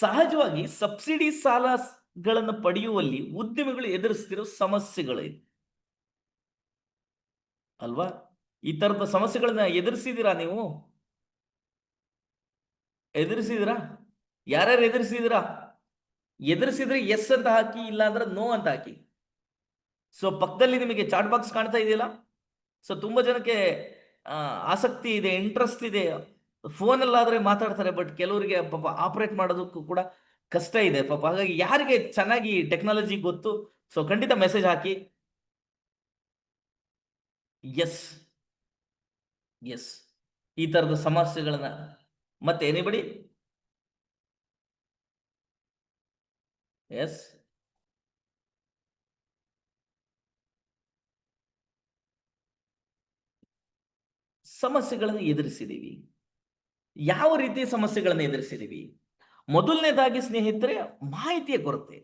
ಸಹಜವಾಗಿ ಸಬ್ಸಿಡಿ ಸಾಲಗಳನ್ನು ಪಡೆಯುವಲ್ಲಿ ಉದ್ಯಮಿಗಳು ಎದುರಿಸ್ತಿರೋ ಸಮಸ್ಯೆಗಳು ಅಲ್ವಾ? ಈ ತರದ ಸಮಸ್ಯೆಗಳನ್ನ ಎದುರಿಸಿದ್ದೀರಾ ನೀವು? ಎದುರಿಸಿದಿರಾ? ಯಾರ್ಯಾರು ಎದುರಿಸಿದಿರಾ? ಎದುರಿಸಿದ್ರೆ ಎಸ್ ಅಂತ ಹಾಕಿ, ಇಲ್ಲ ಅಂದ್ರೆ ನೋ ಅಂತ ಹಾಕಿ. ಸೊ ಪಕ್ಕದಲ್ಲಿ ನಿಮಗೆ ಚಾಟ್ ಬಾಕ್ಸ್ ಕಾಣ್ತಾ ಇದೆಯಲ್ಲ? ಸೊ ತುಂಬಾ ಜನಕ್ಕೆ ಆಸಕ್ತಿ ಇದೆ, ಇಂಟ್ರೆಸ್ಟ್ ಇದೆ. ಫೋನಲ್ಲಾದ್ರೆ ಮಾತಾಡ್ತಾರೆ, ಬಟ್ ಕೆಲವರಿಗೆ ಪಾಪ ಆಪರೇಟ್ ಮಾಡೋದಕ್ಕೂ ಕೂಡ ಕಷ್ಟ ಇದೆ ಪಾಪ. ಹಾಗಾಗಿ ಯಾರಿಗೆ ಚೆನ್ನಾಗಿ ಟೆಕ್ನಾಲಜಿ ಗೊತ್ತು, ಸೊ ಖಂಡಿತ ಮೆಸೇಜ್ ಹಾಕಿ. ಎಸ್, ಎಸ್, ಈ ತರದ ಸಮಸ್ಯೆಗಳನ್ನ ಮತ್ತೆ ಎನಿಬಡಿ. ಎಸ್, ಸಮಸ್ಯೆಗಳನ್ನು ಎದುರಿಸಿದೀವಿ. ಯಾವ ರೀತಿಯ ಸಮಸ್ಯೆಗಳನ್ನು ಎದುರಿಸಿದೀವಿ? ಮೊದಲನೇದಾಗಿ ಸ್ನೇಹಿತರೆ, ಮಾಹಿತಿಯ ಕೊರತೆ.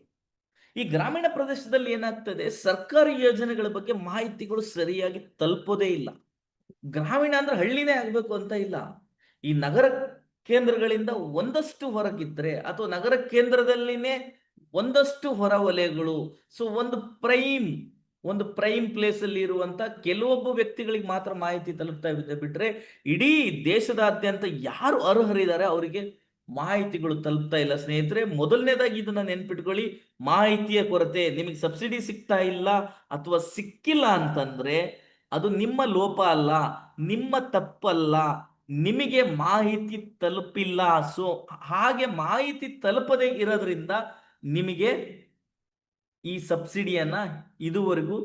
ಈ ಗ್ರಾಮೀಣ ಪ್ರದೇಶದಲ್ಲಿ ಏನಾಗ್ತದೆ, ಸರ್ಕಾರಿ ಯೋಜನೆಗಳ ಬಗ್ಗೆ ಮಾಹಿತಿಗಳು ಸರಿಯಾಗಿ ತಲುಪೋದೇ ಇಲ್ಲ. ಗ್ರಾಮೀಣ ಅಂದ್ರೆ ಹಳ್ಳಿನೇ ಆಗ್ಬೇಕು ಅಂತ ಇಲ್ಲ. ಈ ನಗರ ಕೇಂದ್ರಗಳಿಂದ ಒಂದಷ್ಟು ಹೊರಗಿದ್ರೆ, ಅಥವಾ ನಗರ ಕೇಂದ್ರದಲ್ಲಿನೇ ಒಂದಷ್ಟು ಹೊರ ವಲಯಗಳು, ಸೊ ಒಂದು ಪ್ರೈಮ್ ಪ್ಲೇಸ್ ಅಲ್ಲಿ ಇರುವಂತ ಕೆಲವೊಬ್ಬ ವ್ಯಕ್ತಿಗಳಿಗೆ ಮಾತ್ರ ಮಾಹಿತಿ ತಲುಪ್ತಾ ಇದೆ. ಬಿಟ್ರೆ ಇಡೀ ದೇಶದಾದ್ಯಂತ ಯಾರು ಅರ್ಹರಿದ್ದಾರೆ ಅವರಿಗೆ ಮಾಹಿತಿಗಳು ತಲುಪ್ತಾ ಇಲ್ಲ ಸ್ನೇಹಿತರೆ. ಮೊದಲನೇದಾಗಿ ಇದನ್ನ ನೆನ್ಪಿಟ್ಕೊಳ್ಳಿ, ಮಾಹಿತಿಯ ಕೊರತೆ. ನಿಮಗೆ ಸಬ್ಸಿಡಿ ಸಿಗ್ತಾ ಇಲ್ಲ ಅಥವಾ ಸಿಕ್ಕಿಲ್ಲ ಅಂತಂದ್ರೆ ಅದು ನಿಮ್ಮ ಲೋಪ ಅಲ್ಲ, ನಿಮ್ಮ ತಪ್ಪಲ್ಲ, ನಿಮಗೆ ಮಾಹಿತಿ ತಲುಪಿಲ್ಲ. ಸೊ ಹಾಗೆ ಮಾಹಿತಿ ತಲುಪದೇ ಇರೋದ್ರಿಂದ ನಿಮಗೆ ಈ ಸಬ್ಸಿಡಿಯನ್ನ ಇದುವರೆಗೂ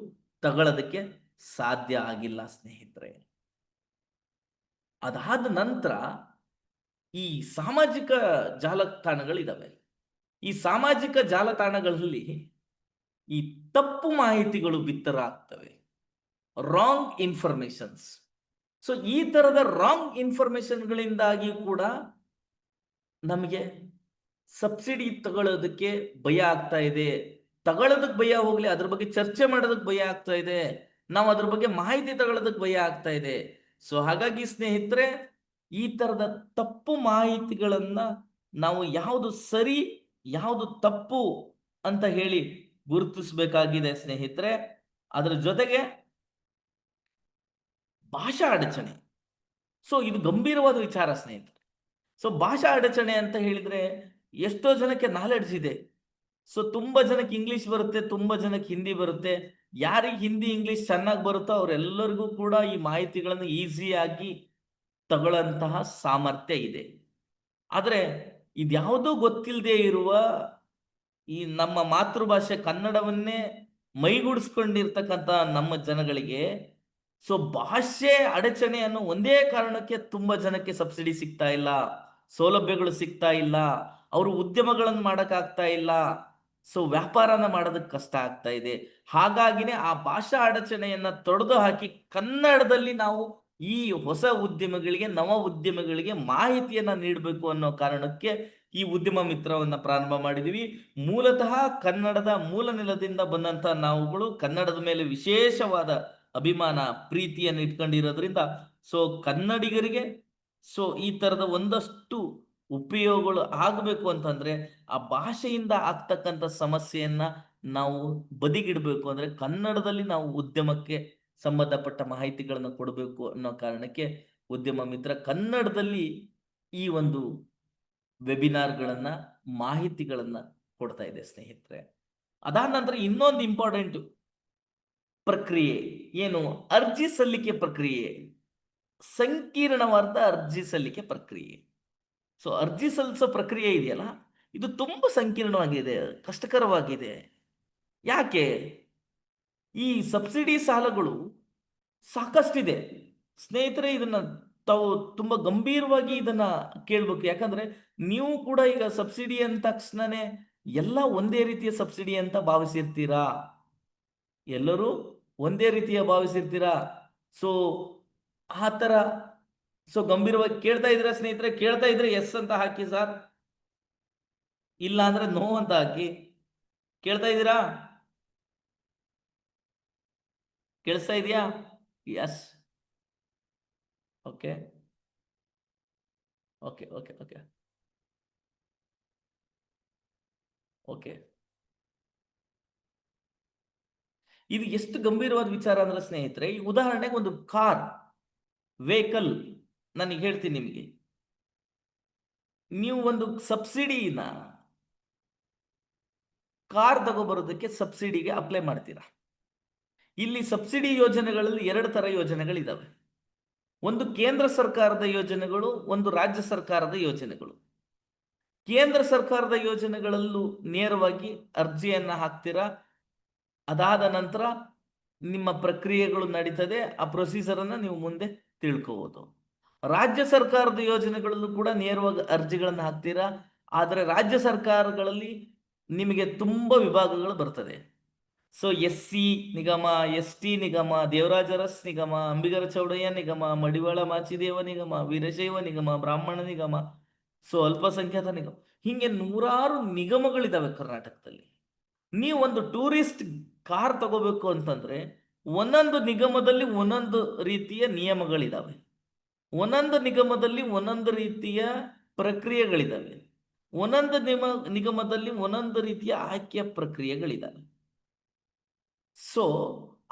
ತಗೊಳ್ಳೋದಕ್ಕೆ ಸಾಧ್ಯ ಆಗಿಲ್ಲ ಸ್ನೇಹಿತರೆ. ಅದಾದ ನಂತರ ಈ ಸಾಮಾಜಿಕ ಜಾಲತಾಣಗಳಿದಾವೆ. ಈ ಸಾಮಾಜಿಕ ಜಾಲತಾಣಗಳಲ್ಲಿ ಈ ತಪ್ಪು ಮಾಹಿತಿಗಳು ಬಿತ್ತರ ಆಗ್ತವೆ, ರಾಂಗ್ ಇನ್ಫಾರ್ಮೇಶನ್ಸ್. ಸೊ ಈ ತರದ ರಾಂಗ್ ಇನ್ಫಾರ್ಮೇಶನ್ಗಳಿಂದಾಗಿ ಕೂಡ ನಮಗೆ ಸಬ್ಸಿಡಿ ತಗೊಳ್ಳೋದಕ್ಕೆ ಭಯ ಆಗ್ತಾ ಇದೆ. ತಗೊಳ್ಳೋದಕ್ಕೆ ಭಯ ಹೋಗ್ಲಿ, ಅದ್ರ ಬಗ್ಗೆ ಚರ್ಚೆ ಮಾಡೋದಕ್ಕೆ ಭಯ ಆಗ್ತಾ ಇದೆ. ನಾವು ಅದ್ರ ಬಗ್ಗೆ ಮಾಹಿತಿ ತಗೊಳ್ಳೋದಕ್ಕೆ ಭಯ ಆಗ್ತಾ ಇದೆ. ಸೊ ಹಾಗಾಗಿ ಸ್ನೇಹಿತರೆ, ಈ ತರದ ತಪ್ಪು ಮಾಹಿತಿಗಳನ್ನ ನಾವು ಯಾವುದು ಸರಿ ಯಾವುದು ತಪ್ಪು ಅಂತ ಹೇಳಿ ಗುರುತಿಸಬೇಕಾಗಿದೆ ಸ್ನೇಹಿತರೆ. ಅದರ ಜೊತೆಗೆ ಭಾಷಾ ಅಡಚಣೆ. ಸೊ ಇದು ಗಂಭೀರವಾದ ವಿಚಾರ ಸ್ನೇಹಿತರೆ. ಸೊ ಭಾಷಾ ಅಡಚಣೆ ಅಂತ ಹೇಳಿದ್ರೆ ಎಷ್ಟೋ ಜನಕ್ಕೆ ನಾಲೆಡ್ಜ್ ಇದೆ. ಸೊ ತುಂಬಾ ಜನಕ್ಕೆ ಇಂಗ್ಲಿಷ್ ಬರುತ್ತೆ, ತುಂಬಾ ಜನಕ್ಕೆ ಹಿಂದಿ ಬರುತ್ತೆ. ಯಾರಿಗೆ ಹಿಂದಿ ಇಂಗ್ಲಿಷ್ ಚೆನ್ನಾಗಿ ಬರುತ್ತೋ ಅವರೆಲ್ಲರಿಗೂ ಕೂಡ ಈ ಮಾಹಿತಿಗಳನ್ನು ಈಸಿಯಾಗಿ ತಗೊಳ್ಳಂತಹ ಸಾಮರ್ಥ್ಯ ಇದೆ. ಆದರೆ ಇದ್ಯಾವುದೂ ಗೊತ್ತಿಲ್ಲದೆ ಇರುವ ಈ ನಮ್ಮ ಮಾತೃಭಾಷೆ ಕನ್ನಡವನ್ನೇ ಮೈಗೂಡಿಸ್ಕೊಂಡಿರ್ತಕ್ಕಂಥ ನಮ್ಮ ಜನಗಳಿಗೆ ಸೊ ಭಾಷೆ ಅಡಚಣೆ ಅನ್ನೋ ಒಂದೇ ಕಾರಣಕ್ಕೆ ತುಂಬಾ ಜನಕ್ಕೆ ಸಬ್ಸಿಡಿ ಸಿಗ್ತಾ ಇಲ್ಲ, ಸೌಲಭ್ಯಗಳು ಸಿಗ್ತಾ ಇಲ್ಲ, ಅವರು ಉದ್ಯಮಗಳನ್ನು ಮಾಡಕ್ಕಾಗ್ತಾ ಇಲ್ಲ, ಸೊ ವ್ಯಾಪಾರನ ಮಾಡೋದಕ್ಕೆ ಕಷ್ಟ ಆಗ್ತಾ ಇದೆ. ಹಾಗಾಗಿನೇ ಆ ಭಾಷಾ ಅಡಚಣೆಯನ್ನ ತೊಡೆದು ಹಾಕಿ ಕನ್ನಡದಲ್ಲಿ ನಾವು ಈ ಹೊಸ ಉದ್ಯಮಗಳಿಗೆ, ನವ ಉದ್ಯಮಗಳಿಗೆ ಮಾಹಿತಿಯನ್ನ ನೀಡಬೇಕು ಅನ್ನೋ ಕಾರಣಕ್ಕೆ ಈ ಉದ್ಯಮ ಮಿತ್ರವನ್ನ ಪ್ರಾರಂಭ ಮಾಡಿದೀವಿ. ಮೂಲತಃ ಕನ್ನಡದ ಮೂಲ ನೆಲದಿಂದ ಬಂದಂತ ನಾವುಗಳು ಕನ್ನಡದ ಮೇಲೆ ವಿಶೇಷವಾದ ಅಭಿಮಾನ, ಪ್ರೀತಿಯನ್ನು ಇಟ್ಕೊಂಡಿರೋದ್ರಿಂದ ಸೊ ಕನ್ನಡಿಗರಿಗೆ ಸೊ ಈ ತರದ ಒಂದಷ್ಟು ಉಪಯೋಗಗಳು ಆಗಬೇಕು ಅಂತಂದ್ರೆ ಆ ಭಾಷೆಯಿಂದ ಆಗ್ತಕ್ಕಂಥ ಸಮಸ್ಯೆಯನ್ನ ನಾವು ಬದಿಗಿಡಬೇಕು. ಅಂದ್ರೆ ಕನ್ನಡದಲ್ಲಿ ನಾವು ಉದ್ಯಮಕ್ಕೆ ಸಂಬಂಧಪಟ್ಟ ಮಾಹಿತಿಗಳನ್ನು ಕೊಡಬೇಕು ಅನ್ನೋ ಕಾರಣಕ್ಕೆ ಉದ್ಯಮ ಮಿತ್ರ ಕನ್ನಡದಲ್ಲಿ ಈ ಒಂದು ವೆಬಿನಾರ್ಗಳನ್ನ, ಮಾಹಿತಿಗಳನ್ನ ಕೊಡ್ತಾ ಇದೆ ಸ್ನೇಹಿತರೆ. ಅದಾದ ನಂತರ ಇನ್ನೊಂದು ಇಂಪಾರ್ಟೆಂಟ್ ಪ್ರಕ್ರಿಯೆ ಏನು? ಅರ್ಜಿ ಸಲ್ಲಿಕೆ ಪ್ರಕ್ರಿಯೆ. ಸಂಕೀರ್ಣವಾದ ಅರ್ಜಿ ಸಲ್ಲಿಕೆ ಪ್ರಕ್ರಿಯೆ. ಸೊ ಅರ್ಜಿ ಸಲ್ಲಿಸೋ ಪ್ರಕ್ರಿಯೆ ಇದೆಯಲ್ಲ, ಇದು ತುಂಬಾ ಸಂಕೀರ್ಣವಾಗಿದೆ, ಕಷ್ಟಕರವಾಗಿದೆ. ಯಾಕೆ? ಈ ಸಬ್ಸಿಡಿ ಸಾಲಗಳು ಸಾಕಷ್ಟಿದೆ ಸ್ನೇಹಿತರೆ. ಇದನ್ನ ತಾವು ತುಂಬಾ ಗಂಭೀರವಾಗಿ ಇದನ್ನ ಕೇಳ್ಬೇಕು. ಯಾಕಂದ್ರೆ ನೀವು ಕೂಡ ಈಗ ಸಬ್ಸಿಡಿ ಅಂದ ತಕ್ಷಣನೇ ಎಲ್ಲ ಒಂದೇ ರೀತಿಯ ಸಬ್ಸಿಡಿ ಅಂತ ಭಾವಿಸಿರ್ತೀರಾ. ಎಲ್ಲರೂ ಒಂದೇ ರೀತಿಯ ಭಾವಿಸಿರ್ತೀರಾ. ಸೊ ಆ ತರ ಸೊ ಗಂಭೀರವಾಗಿ ಕೇಳ್ತಾ ಇದ್ದೀರಾ ಸ್ನೇಹಿತರೆ? ಕೇಳ್ತಾ ಇದ್ರೆ ಎಸ್ ಅಂತ ಹಾಕಿ ಸರ್, ಇಲ್ಲ ಅಂದ್ರೆ ನೋ ಅಂತ ಹಾಕಿ. ಕೇಳ್ತಾ ಇದ್ದೀರಾ? ಕೇಳಿಸ್ತಾ ಇದೆಯಾ? Yes. Okay, okay, okay, okay. Okay, ಇದು ಎಷ್ಟು ಗಂಭೀರವಾದ ವಿಚಾರ ಅಂದ್ರೆ ಸ್ನೇಹಿತರೆ, ಈ ಉದಾಹರಣೆಗೆ ಒಂದು ಕಾರ್ ವೆಹಿಕಲ್ ನನಗೆ ಹೇಳ್ತೀನಿ ನಿಮಗೆ, ನೀವು ಒಂದು ಸಬ್ಸಿಡಿನ ಕಾರ್ ತಗೋಬರೋದಕ್ಕೆ ಸಬ್ಸಿಡಿಗೆ ಅಪ್ಲೈ ಮಾಡ್ತೀರಾ. ಇಲ್ಲಿ ಸಬ್ಸಿಡಿ ಯೋಜನೆಗಳಲ್ಲಿ ಎರಡು ತರ ಯೋಜನೆಗಳಿದಾವೆ. ಒಂದು ಕೇಂದ್ರ ಸರ್ಕಾರದ ಯೋಜನೆಗಳು, ಒಂದು ರಾಜ್ಯ ಸರ್ಕಾರದ ಯೋಜನೆಗಳು. ಕೇಂದ್ರ ಸರ್ಕಾರದ ಯೋಜನೆಗಳಲ್ಲೂ ನೇರವಾಗಿ ಅರ್ಜಿಯನ್ನ ಹಾಕ್ತೀರಾ, ಅದಾದ ನಂತರ ನಿಮ್ಮ ಪ್ರಕ್ರಿಯೆಗಳು ನಡೀತದೆ, ಆ ಪ್ರೊಸೀಜರ್ ಅನ್ನ ನೀವು ಮುಂದೆ ತಿಳ್ಕೋಬಹುದು. ರಾಜ್ಯ ಸರ್ಕಾರದ ಯೋಜನೆಗಳಲ್ಲೂ ಕೂಡ ನೇರವಾಗಿ ಅರ್ಜಿಗಳನ್ನು ಹಾಕ್ತೀರಾ, ಆದರೆ ರಾಜ್ಯ ಸರ್ಕಾರಗಳಲ್ಲಿ ನಿಮಗೆ ತುಂಬಾ ವಿಭಾಗಗಳು ಬರ್ತದೆ. ಸೊ SC ನಿಗಮ, ST ನಿಗಮ, ದೇವರಾಜ ಅರಸ್ ನಿಗಮ, ಅಂಬಿಗರ ಚೌಡಯ್ಯ ನಿಗಮ, ಮಡಿವಾಳ ಮಾಚಿದೇವ ನಿಗಮ, ವೀರಶೈವ ನಿಗಮ, ಬ್ರಾಹ್ಮಣ ನಿಗಮ, ಸೊ ಅಲ್ಪಸಂಖ್ಯಾತ ನಿಗಮ, ಹೀಗೆ ನೂರಾರು ನಿಗಮಗಳಿದಾವೆ ಕರ್ನಾಟಕದಲ್ಲಿ. ನೀವು ಒಂದು ಟೂರಿಸ್ಟ್ ಕಾರ್ ತಗೋಬೇಕು ಅಂತಂದ್ರೆ ಒಂದೊಂದು ನಿಗಮದಲ್ಲಿ ಒಂದೊಂದು ರೀತಿಯ ನಿಯಮಗಳಿದಾವೆ, ಒಂದೊಂದು ನಿಗಮದಲ್ಲಿ ಒಂದೊಂದು ರೀತಿಯ ಪ್ರಕ್ರಿಯೆಗಳಿದಾವೆ, ಒಂದೊಂದು ನಿಗಮದಲ್ಲಿ ಒಂದೊಂದು ರೀತಿಯ ಆಯ್ಕೆಯ ಪ್ರಕ್ರಿಯೆಗಳಿದಾವೆ. ಸೊ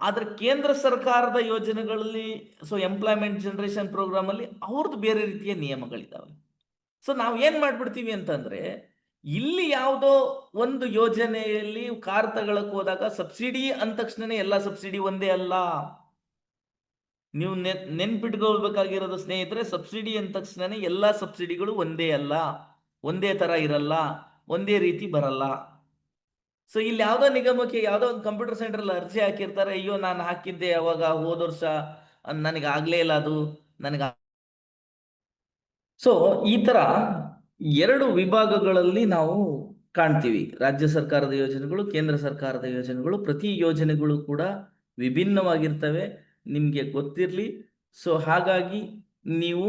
ಆದ್ರೆ ಕೇಂದ್ರ ಸರ್ಕಾರದ ಯೋಜನೆಗಳಲ್ಲಿ, ಸೊ ಎಂಪ್ಲಾಯ್ಮೆಂಟ್ ಜನರೇಷನ್ ಪ್ರೋಗ್ರಾಮ್ ಅಲ್ಲಿ ಅವ್ರದ್ದು ಬೇರೆ ರೀತಿಯ ನಿಯಮಗಳಿದಾವೆ. ಸೊ ನಾವು ಏನ್ ಮಾಡ್ಬಿಡ್ತೀವಿ ಅಂತಂದ್ರೆ, ಇಲ್ಲಿ ಯಾವುದೋ ಒಂದು ಯೋಜನೆಯಲ್ಲಿ ಕಾರ್ ತಗೊಳಕ್ ಹೋದಾಗ ಸಬ್ಸಿಡಿ ಅಂದ ತಕ್ಷಣನೇ ಎಲ್ಲ ಸಬ್ಸಿಡಿ ಒಂದೇ ಅಲ್ಲ. ನೀವು ನೆನ್ಪಿಟ್ಕೊಳ್ಬೇಕಾಗಿರೋದು ಸ್ನೇಹಿತರೆ, ಸಬ್ಸಿಡಿ ಅಂದ ತಕ್ಷಣನೇ ಎಲ್ಲಾ ಸಬ್ಸಿಡಿಗಳು ಒಂದೇ ಅಲ್ಲ, ಒಂದೇ ತರ ಇರಲ್ಲ, ಒಂದೇ ರೀತಿ ಬರಲ್ಲ. ಸೊ ಇಲ್ಲಿ ಯಾವ್ದೋ ನಿಗಮಕ್ಕೆ ಯಾವ್ದೋ ಒಂದು ಕಂಪ್ಯೂಟರ್ ಸೆಂಟರ್ ಅಲ್ಲಿ ಅರ್ಜಿ ಹಾಕಿರ್ತಾರೆ, ಅಯ್ಯೋ ನಾನು ಹಾಕಿದ್ದೆ ಅವಾಗ ಹೋದ ವರ್ಷ, ನನಗೆ ಆಗ್ಲೇ ಇಲ್ಲ ಅದು ನನಗೆ. ಸೊ ಈ ತರ ಎರಡು ವಿಭಾಗಗಳಲ್ಲಿ ನಾವು ಕಾಣ್ತೀವಿ, ರಾಜ್ಯ ಸರ್ಕಾರದ ಯೋಜನೆಗಳು, ಕೇಂದ್ರ ಸರ್ಕಾರದ ಯೋಜನೆಗಳು. ಪ್ರತಿ ಯೋಜನೆಗಳು ಕೂಡ ವಿಭಿನ್ನವಾಗಿರ್ತವೆ, ನಿಮ್ಗೆ ಗೊತ್ತಿರ್ಲಿ. ಸೊ ಹಾಗಾಗಿ ನೀವು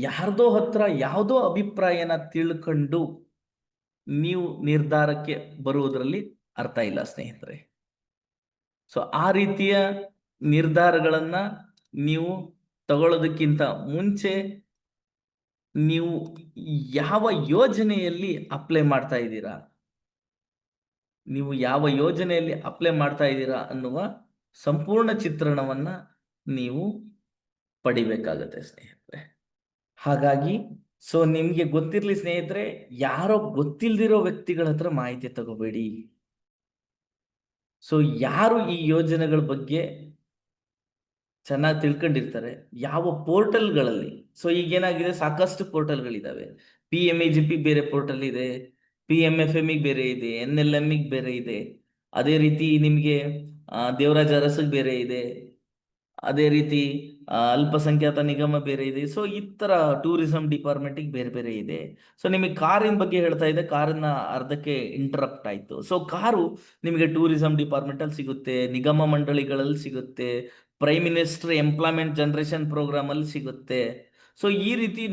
ಯಾರ್ದೋ ಹತ್ರ ಯಾವುದೋ ಅಭಿಪ್ರಾಯನ ತಿಳ್ಕೊಂಡು ನೀವು ನಿರ್ಧಾರಕ್ಕೆ ಬರುವುದರಲ್ಲಿ ಅರ್ಥ ಇಲ್ಲ ಸ್ನೇಹಿತರೆ. ಸೊ ಆ ರೀತಿಯ ನಿರ್ಧಾರಗಳನ್ನ ನೀವು ತಗೊಳ್ಳೋದಕ್ಕಿಂತ ಮುಂಚೆ ನೀವು ಯಾವ ಯೋಜನೆಯಲ್ಲಿ ಅಪ್ಲೈ ಮಾಡ್ತಾ ಇದ್ದೀರಾ, ನೀವು ಯಾವ ಯೋಜನೆಯಲ್ಲಿ ಅಪ್ಲೈ ಮಾಡ್ತಾ ಇದ್ದೀರಾ ಅನ್ನುವ ಸಂಪೂರ್ಣ ಚಿತ್ರಣವನ್ನ ನೀವು ಪಡಿಬೇಕಾಗತ್ತೆ ಸ್ನೇಹಿತರೆ. ಹಾಗಾಗಿ ಸೊ ನಿಮ್ಗೆ ಗೊತ್ತಿರ್ಲಿ ಸ್ನೇಹಿತರೆ, ಯಾರೋ ಗೊತ್ತಿಲ್ದಿರೋ ವ್ಯಕ್ತಿಗಳ ಹತ್ರ ಮಾಹಿತಿ ತಗೋಬೇಡಿ. ಸೊ ಯಾರು ಈ ಯೋಜನೆಗಳ ಬಗ್ಗೆ ಚೆನ್ನಾಗಿ ತಿಳ್ಕೊಂಡಿರ್ತಾರೆ, ಯಾವ ಪೋರ್ಟಲ್ಗಳಲ್ಲಿ, ಸೊ ಈಗೇನಾಗಿದೆ ಸಾಕಷ್ಟು ಪೋರ್ಟಲ್ಗಳಿದಾವೆ. PMEGP ಬೇರೆ ಪೋರ್ಟಲ್ ಇದೆ, PMFME ಬೇರೆ ಇದೆ, NLM ಬೇರೆ ಇದೆ, ಅದೇ ರೀತಿ ನಿಮಗೆ ದೇವರಾಜ ಅರಸಿಗೆ ಬೇರೆ ಇದೆ, ಅದೇ ರೀತಿ ಅಲ್ಪಸಂಖ್ಯಾತ ನಿಗಮ ಬೇರೆ ಇದೆ. ಸೊ ಈ ತರ ಟೂರಿಸಂ ಡಿಪಾರ್ಟ್ಮೆಂಟಿಗೆ ಬೇರೆ ಬೇರೆ ಇದೆ. ಸೊ ನಿಮಗೆ ಕಾರಿನ ಬಗ್ಗೆ ಹೇಳ್ತಾ ಇದೆ, ಕಾರಿನ ಅರ್ಧಕ್ಕೆ ಇಂಟರಪ್ಟ್ ಆಯ್ತು. ಸೊ ಕಾರು ನಿಮಗೆ ಟೂರಿಸಂ ಡಿಪಾರ್ಟ್ಮೆಂಟ್ ಅಲ್ಲಿ ಸಿಗುತ್ತೆ, ನಿಗಮ ಮಂಡಳಿಗಳಲ್ಲಿ ಸಿಗುತ್ತೆ, prime minister employment generation program ಅಲ್ಲಿ ಸಿಗುತ್ತೆ. ಸೊ ಈ ರೀತಿ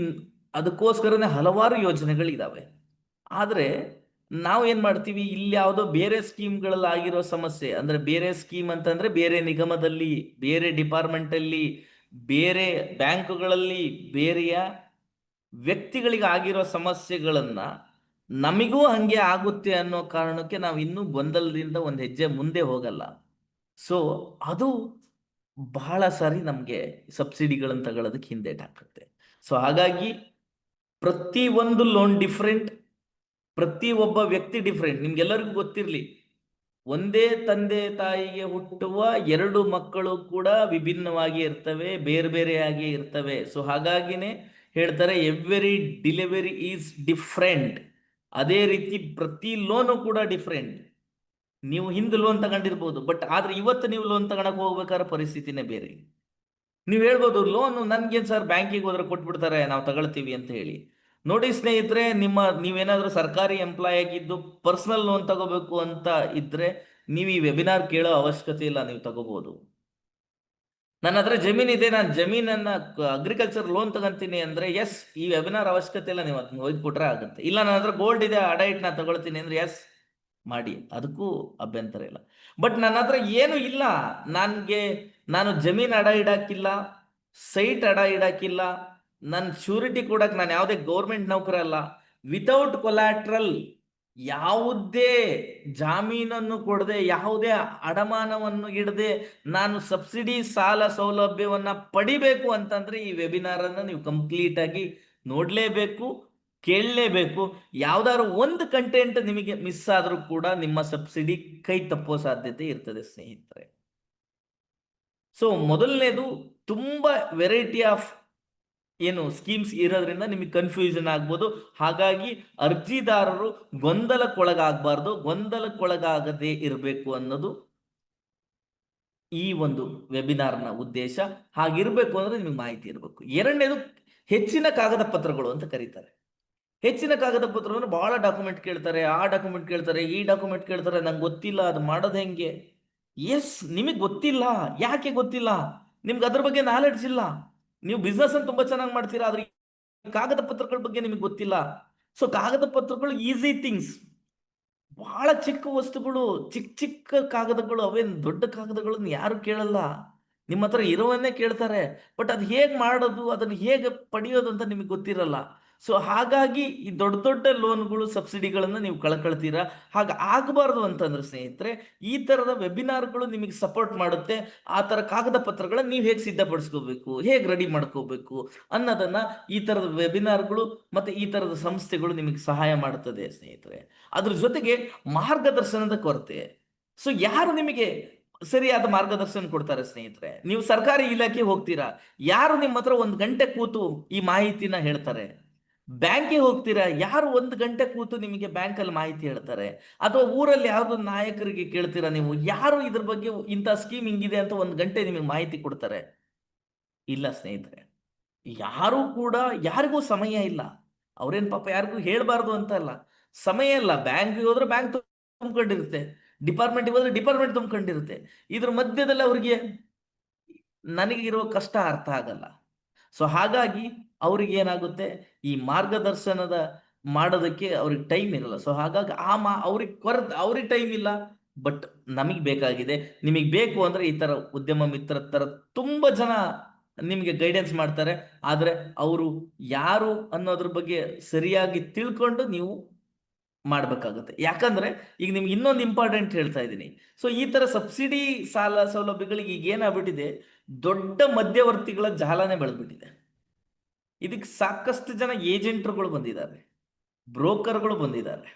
ಅದಕ್ಕೋಸ್ಕರನೇ ಹಲವಾರು ಯೋಜನೆಗಳಿದಾವೆ. ಆದ್ರೆ ನಾವು ಏನ್ ಮಾಡ್ತೀವಿ, ಇಲ್ಲಿ ಯಾವುದೋ ಬೇರೆ ಸ್ಕೀಮ್ಗಳಲ್ಲಿ ಆಗಿರೋ ಸಮಸ್ಯೆ, ಅಂದ್ರೆ ಬೇರೆ ಸ್ಕೀಮ್ ಅಂತಂದ್ರೆ ಬೇರೆ ನಿಗಮದಲ್ಲಿ, ಬೇರೆ ಡಿಪಾರ್ಟ್ಮೆಂಟ್ ಅಲ್ಲಿ, ಬೇರೆ ಬ್ಯಾಂಕುಗಳಲ್ಲಿ, ಬೇರೆಯ ವ್ಯಕ್ತಿಗಳಿಗೆ ಆಗಿರೋ ಸಮಸ್ಯೆಗಳನ್ನ ನಮಿಗೂ ಹಂಗೆ ಆಗುತ್ತೆ ಅನ್ನೋ ಕಾರಣಕ್ಕೆ ನಾವು ಇನ್ನೂ ಗೊಂದಲದಿಂದ ಒಂದು ಹೆಜ್ಜೆ ಮುಂದೆ ಹೋಗಲ್ಲ. ಸೊ ಅದು ಬಹಳ ಸಾರಿ ನಮ್ಗೆ ಸಬ್ಸಿಡಿಗಳನ್ನು ತಗೊಳ್ಳೋದಕ್ಕೆ ಹಿಂದೇಟಾಗುತ್ತೆ. ಸೊ ಹಾಗಾಗಿ ಪ್ರತಿ ಒಂದು ಲೋನ್ ಡಿಫ್ರೆಂಟ್, ಪ್ರತಿ ಒಬ್ಬ ವ್ಯಕ್ತಿ ಡಿಫ್ರೆಂಟ್. ನಿಮ್ಗೆಲ್ಲರಿಗೂ ಗೊತ್ತಿರ್ಲಿ, ಒಂದೇ ತಂದೆ ತಾಯಿಗೆ ಹುಟ್ಟುವ ಎರಡು ಮಕ್ಕಳು ಕೂಡ ವಿಭಿನ್ನವಾಗಿ ಇರ್ತವೆ, ಬೇರೆ ಬೇರೆಯಾಗಿ ಇರ್ತವೆ. ಸೊ ಹಾಗಾಗಿನೇ ಹೇಳ್ತಾರೆ ಎವ್ರಿ ಡಿಲಿವರಿ ಈಸ್ ಡಿಫ್ರೆಂಟ್. ಅದೇ ರೀತಿ ಪ್ರತಿ ಲೋನು ಕೂಡ ಡಿಫ್ರೆಂಟ್. ನೀವು ಹಿಂದೆ ಲೋನ್ ತಗೊಂಡಿರ್ಬೋದು, ಬಟ್ ಆದ್ರೆ ಇವತ್ತು ನೀವು ಲೋನ್ ತಗೊಳಕ್ ಹೋಗ್ಬೇಕಾದ್ರೆ ಪರಿಸ್ಥಿತಿನೇ ಬೇರೆ. ನೀವು ಹೇಳ್ಬೋದು ಲೋನ್ ನನ್ಗೇನ್ ಸರ್ ಬ್ಯಾಂಕಿಗೆ ಹೋದ್ರೆ ಕೊಟ್ಬಿಡ್ತಾರೆ, ನಾವು ತಗೊಳ್ತೀವಿ ಅಂತ ಹೇಳಿ. ನೋಡಿ ಸ್ನೇಹಿತರೆ, ನೀವೇನಾದ್ರೂ ಸರ್ಕಾರಿ ಎಂಪ್ಲಾಯ್ ಆಗಿದ್ದು ಪರ್ಸನಲ್ ಲೋನ್ ತಗೋಬೇಕು ಅಂತ ಇದ್ರೆ ನೀವು ಈ ವೆಬಿನಾರ್ ಕೇಳೋ ಅವಶ್ಯಕತೆ ಇಲ್ಲ, ನೀವು ತಗೋಬಹುದು. ನನ್ನ ಹತ್ರ ಜಮೀನಿದೆ, ನಾನು ಜಮೀನನ್ನ ಅಗ್ರಿಕಲ್ಚರ್ ಲೋನ್ ತಗೊಂತೀನಿ ಅಂದ್ರೆ ಎಸ್, ಈ ವೆಬಿನಾರ್ ಅವಶ್ಯಕತೆ ಇಲ್ಲ, ನೀವು ಅದನ್ನ ಹೋಗಿ ಕೊಟ್ರೆ ಆಗುತ್ತೆ. ಇಲ್ಲ ನನ್ನ ಹತ್ರ ಗೋಲ್ಡ್ ಇದೆ, ಅಡ ಇಟ್ಟು ನಾನು ತಗೊಳ್ತೀನಿ ಅಂದ್ರೆ ಎಸ್ ಮಾಡಿ, ಅದಕ್ಕೂ ಅಭ್ಯಂತರ ಇಲ್ಲ. ಬಟ್ ನನ್ನ ಹತ್ರ ಏನು ಇಲ್ಲ, ನಾನು ಜಮೀನ್ ಅಡ ಇಡಾಕಿಲ್ಲ, ಸೈಟ್ ಅಡ ಇಡಾಕಿಲ್ಲ, ನನ್ನ ಶ್ಯೂರಿಟಿ ಕೊಡಕ್ ನಾನು ಯಾವುದೇ ಗೌರ್ಮೆಂಟ್ ನೌಕರ ಅಲ್ಲ, ವಿತೌಟ್ ಕೊಲ್ಯಾಟ್ರಲ್ ಯಾವುದೇ ಜಾಮೀನನ್ನು ಕೊಡದೆ, ಯಾವುದೇ ಅಡಮಾನವನ್ನು ಇಡದೆ ನಾನು ಸಬ್ಸಿಡಿ ಸಾಲ ಸೌಲಭ್ಯವನ್ನ ಪಡಿಬೇಕು ಅಂತಂದ್ರೆ ಈ ವೆಬಿನಾರ್ ಅನ್ನ ನೀವು ಕಂಪ್ಲೀಟ್ ಆಗಿ ನೋಡ್ಲೇಬೇಕು, ಕೇಳಲೇಬೇಕು. ಯಾವ್ದಾದ್ರು ಒಂದು ಕಂಟೆಂಟ್ ನಿಮಗೆ ಮಿಸ್ ಆದ್ರೂ ಕೂಡ ನಿಮ್ಮ ಸಬ್ಸಿಡಿ ಕೈ ತಪ್ಪೋ ಸಾಧ್ಯತೆ ಇರ್ತದೆ ಸ್ನೇಹಿತರೆ. ಸೊ ಮೊದಲನೇದು, ತುಂಬಾ ವೆರೈಟಿ ಆಫ್ ಏನು ಸ್ಕೀಮ್ಸ್ ಇರೋದ್ರಿಂದ ನಿಮಗೆ ಕನ್ಫ್ಯೂಷನ್ ಆಗ್ಬೋದು. ಹಾಗಾಗಿ ಅರ್ಜಿದಾರರು ಗೊಂದಲಕ್ಕೊಳಗಾಗಬಾರ್ದು, ಗೊಂದಲಕ್ಕೊಳಗಾಗದೇ ಇರಬೇಕು ಅನ್ನೋದು ಈ ಒಂದು ವೆಬಿನಾರ್ನ ಉದ್ದೇಶ. ಹಾಗಿರ್ಬೇಕು ಅಂದ್ರೆ ನಿಮಗೆ ಮಾಹಿತಿ ಇರಬೇಕು. ಎರಡನೇದು, ಹೆಚ್ಚಿನ ಕಾಗದ ಪತ್ರಗಳು ಅಂತ ಕರೀತಾರೆ. ಹೆಚ್ಚಿನ ಕಾಗದ ಪತ್ರವನ್ನು ಬಹಳ ಡಾಕ್ಯುಮೆಂಟ್ ಕೇಳ್ತಾರೆ, ಆ ಡಾಕ್ಯುಮೆಂಟ್ ಕೇಳ್ತಾರೆ, ಈ ಡಾಕ್ಯುಮೆಂಟ್ ಕೇಳ್ತಾರೆ, ನಂಗೆ ಗೊತ್ತಿಲ್ಲ ಅದು ಮಾಡೋದು ಹೆಂಗೆ. ಎಸ್, ನಿಮಗೆ ಗೊತ್ತಿಲ್ಲ. ಯಾಕೆ ಗೊತ್ತಿಲ್ಲ? ನಿಮ್ಗೆ ಅದ್ರ ಬಗ್ಗೆ ನಾಲೆಡ್ಜ್ ಇಲ್ಲ. ನೀವು ಬಿಸ್ನೆಸ್ ಅನ್ನು ತುಂಬಾ ಚೆನ್ನಾಗಿ ಮಾಡ್ತೀರಾ, ಆದ್ರೆ ಕಾಗದ ಪತ್ರಗಳ ಬಗ್ಗೆ ನಿಮಗೆ ಗೊತ್ತಿಲ್ಲ. ಸೊ ಕಾಗದ ಪತ್ರಗಳು ಈಸಿ ಥಿಂಗ್ಸ್, ಬಹಳ ಚಿಕ್ಕ ವಸ್ತುಗಳು, ಚಿಕ್ಕ ಚಿಕ್ಕ ಕಾಗದಗಳು, ಅವೇನ್ ದೊಡ್ಡ ಕಾಗದಗಳನ್ನ ಯಾರು ಕೇಳಲ್ಲ. ನಿಮ್ಮ ಹತ್ರ ಇರೋವನ್ನೇ ಕೇಳ್ತಾರೆ. ಬಟ್ ಅದು ಹೇಗೆ ಮಾಡೋದು, ಅದನ್ನು ಹೇಗೆ ಪಡೆಯೋದು ಅಂತ ನಿಮಗೆ ಗೊತ್ತಿರಲ್ಲ. ಸೊ ಹಾಗಾಗಿ ಈ ದೊಡ್ಡ ದೊಡ್ಡ ಲೋನ್ಗಳು, ಸಬ್ಸಿಡಿಗಳನ್ನ ನೀವು ಕಳ್ಕೊಳ್ತೀರಾ. ಹಾಗೆ ಆಗಬಾರ್ದು ಅಂತಂದ್ರೆ ಸ್ನೇಹಿತರೆ, ಈ ತರದ ವೆಬಿನಾರ್ಗಳು ನಿಮಗೆ ಸಪೋರ್ಟ್ ಮಾಡುತ್ತೆ. ಆ ತರ ಕಾಗದ ಪತ್ರಗಳನ್ನ ನೀವು ಹೇಗೆ ಸಿದ್ಧಪಡಿಸ್ಕೋಬೇಕು, ಹೇಗೆ ರೆಡಿ ಮಾಡ್ಕೋಬೇಕು ಅನ್ನೋದನ್ನ ಈ ತರದ ವೆಬಿನಾರ್ಗಳು ಮತ್ತೆ ಈ ತರದ ಸಂಸ್ಥೆಗಳು ನಿಮಗೆ ಸಹಾಯ ಮಾಡುತ್ತದೆ ಸ್ನೇಹಿತರೆ. ಅದ್ರ ಜೊತೆಗೆ ಮಾರ್ಗದರ್ಶನದ ಕೊರತೆ. ಸೊ ಯಾರು ನಿಮಗೆ ಸರಿಯಾದ ಮಾರ್ಗದರ್ಶನ ಕೊಡ್ತಾರೆ ಸ್ನೇಹಿತರೆ? ನೀವು ಸರ್ಕಾರಿ ಇಲಾಖೆ ಹೋಗ್ತೀರಾ, ಯಾರು ನಿಮ್ಮ ಹತ್ರ 1 ಗಂಟೆ ಕೂತು ಈ ಮಾಹಿತಿನ ಹೇಳ್ತಾರೆ? ಬ್ಯಾಂಕಿಗೆ ಹೋಗ್ತೀರಾ, ಯಾರು 1 ಗಂಟೆ ಕೂತು ನಿಮಗೆ ಬ್ಯಾಂಕಲ್ಲಿ ಮಾಹಿತಿ ಹೇಳ್ತಾರೆ? ಅಥವಾ ಊರಲ್ಲಿ ಯಾವ್ದು ನಾಯಕರಿಗೆ ಕೇಳ್ತೀರಾ ನೀವು, ಯಾರು ಇದ್ರ ಬಗ್ಗೆ ಇಂಥ ಸ್ಕೀಮ್ ಹಿಂಗಿದೆ ಅಂತ 1 ಗಂಟೆ ನಿಮಗೆ ಮಾಹಿತಿ ಕೊಡ್ತಾರೆ? ಇಲ್ಲ ಸ್ನೇಹಿತರೆ, ಯಾರು ಕೂಡ, ಯಾರಿಗೂ ಸಮಯ ಇಲ್ಲ. ಅವ್ರೇನ್ ಪಾಪ ಯಾರಿಗೂ ಹೇಳ್ಬಾರ್ದು ಅಂತ ಅಲ್ಲ, ಸಮಯ ಇಲ್ಲ. ಬ್ಯಾಂಕ್ಗೆ ಹೋದ್ರೆ ಬ್ಯಾಂಕ್ ತುಂಬಿಕೊಂಡಿರುತ್ತೆ, ಡಿಪಾರ್ಟ್ಮೆಂಟ್ಗೆ ಹೋದ್ರೆ ಡಿಪಾರ್ಟ್ಮೆಂಟ್ ತುಂಬಿಕೊಂಡಿರುತ್ತೆ. ಇದ್ರ ಮಧ್ಯದಲ್ಲಿ ಅವ್ರಿಗೆ ನನಗಿರೋ ಕಷ್ಟ ಅರ್ಥ ಆಗಲ್ಲ. ಸೊ ಹಾಗಾಗಿ ಅವ್ರಿಗೆ ಏನಾಗುತ್ತೆ, ಈ ಮಾರ್ಗದರ್ಶನದ ಮಾಡೋದಕ್ಕೆ ಅವ್ರಿಗೆ ಟೈಮ್ ಇರಲ್ಲ. ಸೊ ಹಾಗಾಗಿ ಅವ್ರಿಗೆ ಟೈಮ್ ಇಲ್ಲ. ಬಟ್ ನಮಗೆ ಬೇಕಾಗಿದೆ. ನಿಮಗೆ ಬೇಕು ಅಂದ್ರೆ ಈ ತರ ಉದ್ಯಮ ಮಿತ್ರ ತರ ತುಂಬಾ ಜನ ನಿಮಗೆ ಗೈಡೆನ್ಸ್ ಮಾಡ್ತಾರೆ. ಆದ್ರೆ ಅವರು ಯಾರು ಅನ್ನೋದ್ರ ಬಗ್ಗೆ ಸರಿಯಾಗಿ ತಿಳ್ಕೊಂಡು ನೀವು ಮಾಡ್ಬೇಕಾಗುತ್ತೆ. ಯಾಕಂದ್ರೆ ಈಗ ನಿಮ್ಗೆ ಇನ್ನೊಂದು ಇಂಪಾರ್ಟೆಂಟ್ ಹೇಳ್ತಾ ಇದ್ದೀನಿ. ಸೊ ಈ ತರ ಸಬ್ಸಿಡಿ ಸಾಲ ಸೌಲಭ್ಯಗಳಿಗೆ ಈಗ ಏನಾಗ್ಬಿಟ್ಟಿದೆ, ದೊಡ್ಡ ಮಧ್ಯವರ್ತಿಗಳ ಜಾಲನೆ ಬೆಳೆದ್ಬಿಟ್ಟಿದೆ. ಇದಕ್ಕೆ ಸಾಕಷ್ಟು ಜನ ಏಜೆಂಟ್ರುಗಳು ಬಂದಿದ್ದಾರೆ, ಬ್ರೋಕರ್ಗಳು ಬಂದಿದ್ದಾರೆ.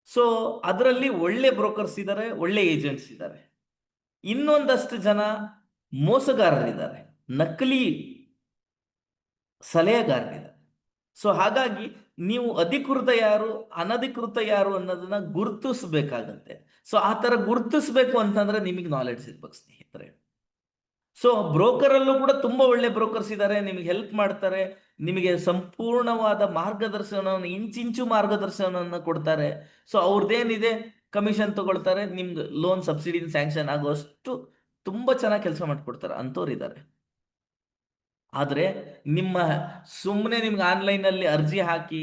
ಸೊ ಅದರಲ್ಲಿ ಒಳ್ಳೆ ಬ್ರೋಕರ್ಸ್ ಇದ್ದಾರೆ, ಒಳ್ಳೆ ಏಜೆಂಟ್ಸ್ ಇದ್ದಾರೆ. ಇನ್ನೊಂದಷ್ಟು ಜನ ಮೋಸಗಾರರಿದ್ದಾರೆ, ನಕಲಿ ಸಲಹೆಗಾರರಿದ್ದಾರೆ. ಸೊ ಹಾಗಾಗಿ ನೀವು ಅಧಿಕೃತ ಯಾರು, ಅನಧಿಕೃತ ಯಾರು ಅನ್ನೋದನ್ನ ಗುರುತಿಸ್ಬೇಕಾಗತ್ತೆ. ಸೊ ಆ ತರ ಗುರುತಿಸ್ಬೇಕು ಅಂತಂದ್ರೆ ನಿಮಗೆ ನಾಲೆಡ್ಜ್ ಇರ್ಬೇಕು ಸ್ನೇಹಿತರೆ. ಸೊ ಬ್ರೋಕರ್ ಅಲ್ಲೂ ಕೂಡ ತುಂಬಾ ಒಳ್ಳೆ ಬ್ರೋಕರ್ಸ್ ಇದ್ದಾರೆ, ನಿಮಗೆ ಹೆಲ್ಪ್ ಮಾಡ್ತಾರೆ, ನಿಮಗೆ ಸಂಪೂರ್ಣವಾದ ಮಾರ್ಗದರ್ಶನವನ್ನು, ಇಂಚಿಂಚು ಮಾರ್ಗದರ್ಶನವನ್ನು ಕೊಡ್ತಾರೆ. ಸೊ ಅವ್ರದ್ದೇನಿದೆ ಕಮಿಷನ್ ತಗೊಳ್ತಾರೆ, ನಿಮ್ಗೆ ಲೋನ್ ಸಬ್ಸಿಡಿ ಸ್ಯಾಂಕ್ಷನ್ ಆಗುವಷ್ಟು ತುಂಬಾ ಚೆನ್ನಾಗಿ ಕೆಲಸ ಮಾಡ್ಕೊಡ್ತಾರೆ, ಅಂಥವ್ರು ಇದ್ದಾರೆ. ಆದ್ರೆ ನಿಮ್ಮ ಸುಮ್ಮನೆ ನಿಮ್ಗೆ ಆನ್ಲೈನ್ ಅಲ್ಲಿ ಅರ್ಜಿ ಹಾಕಿ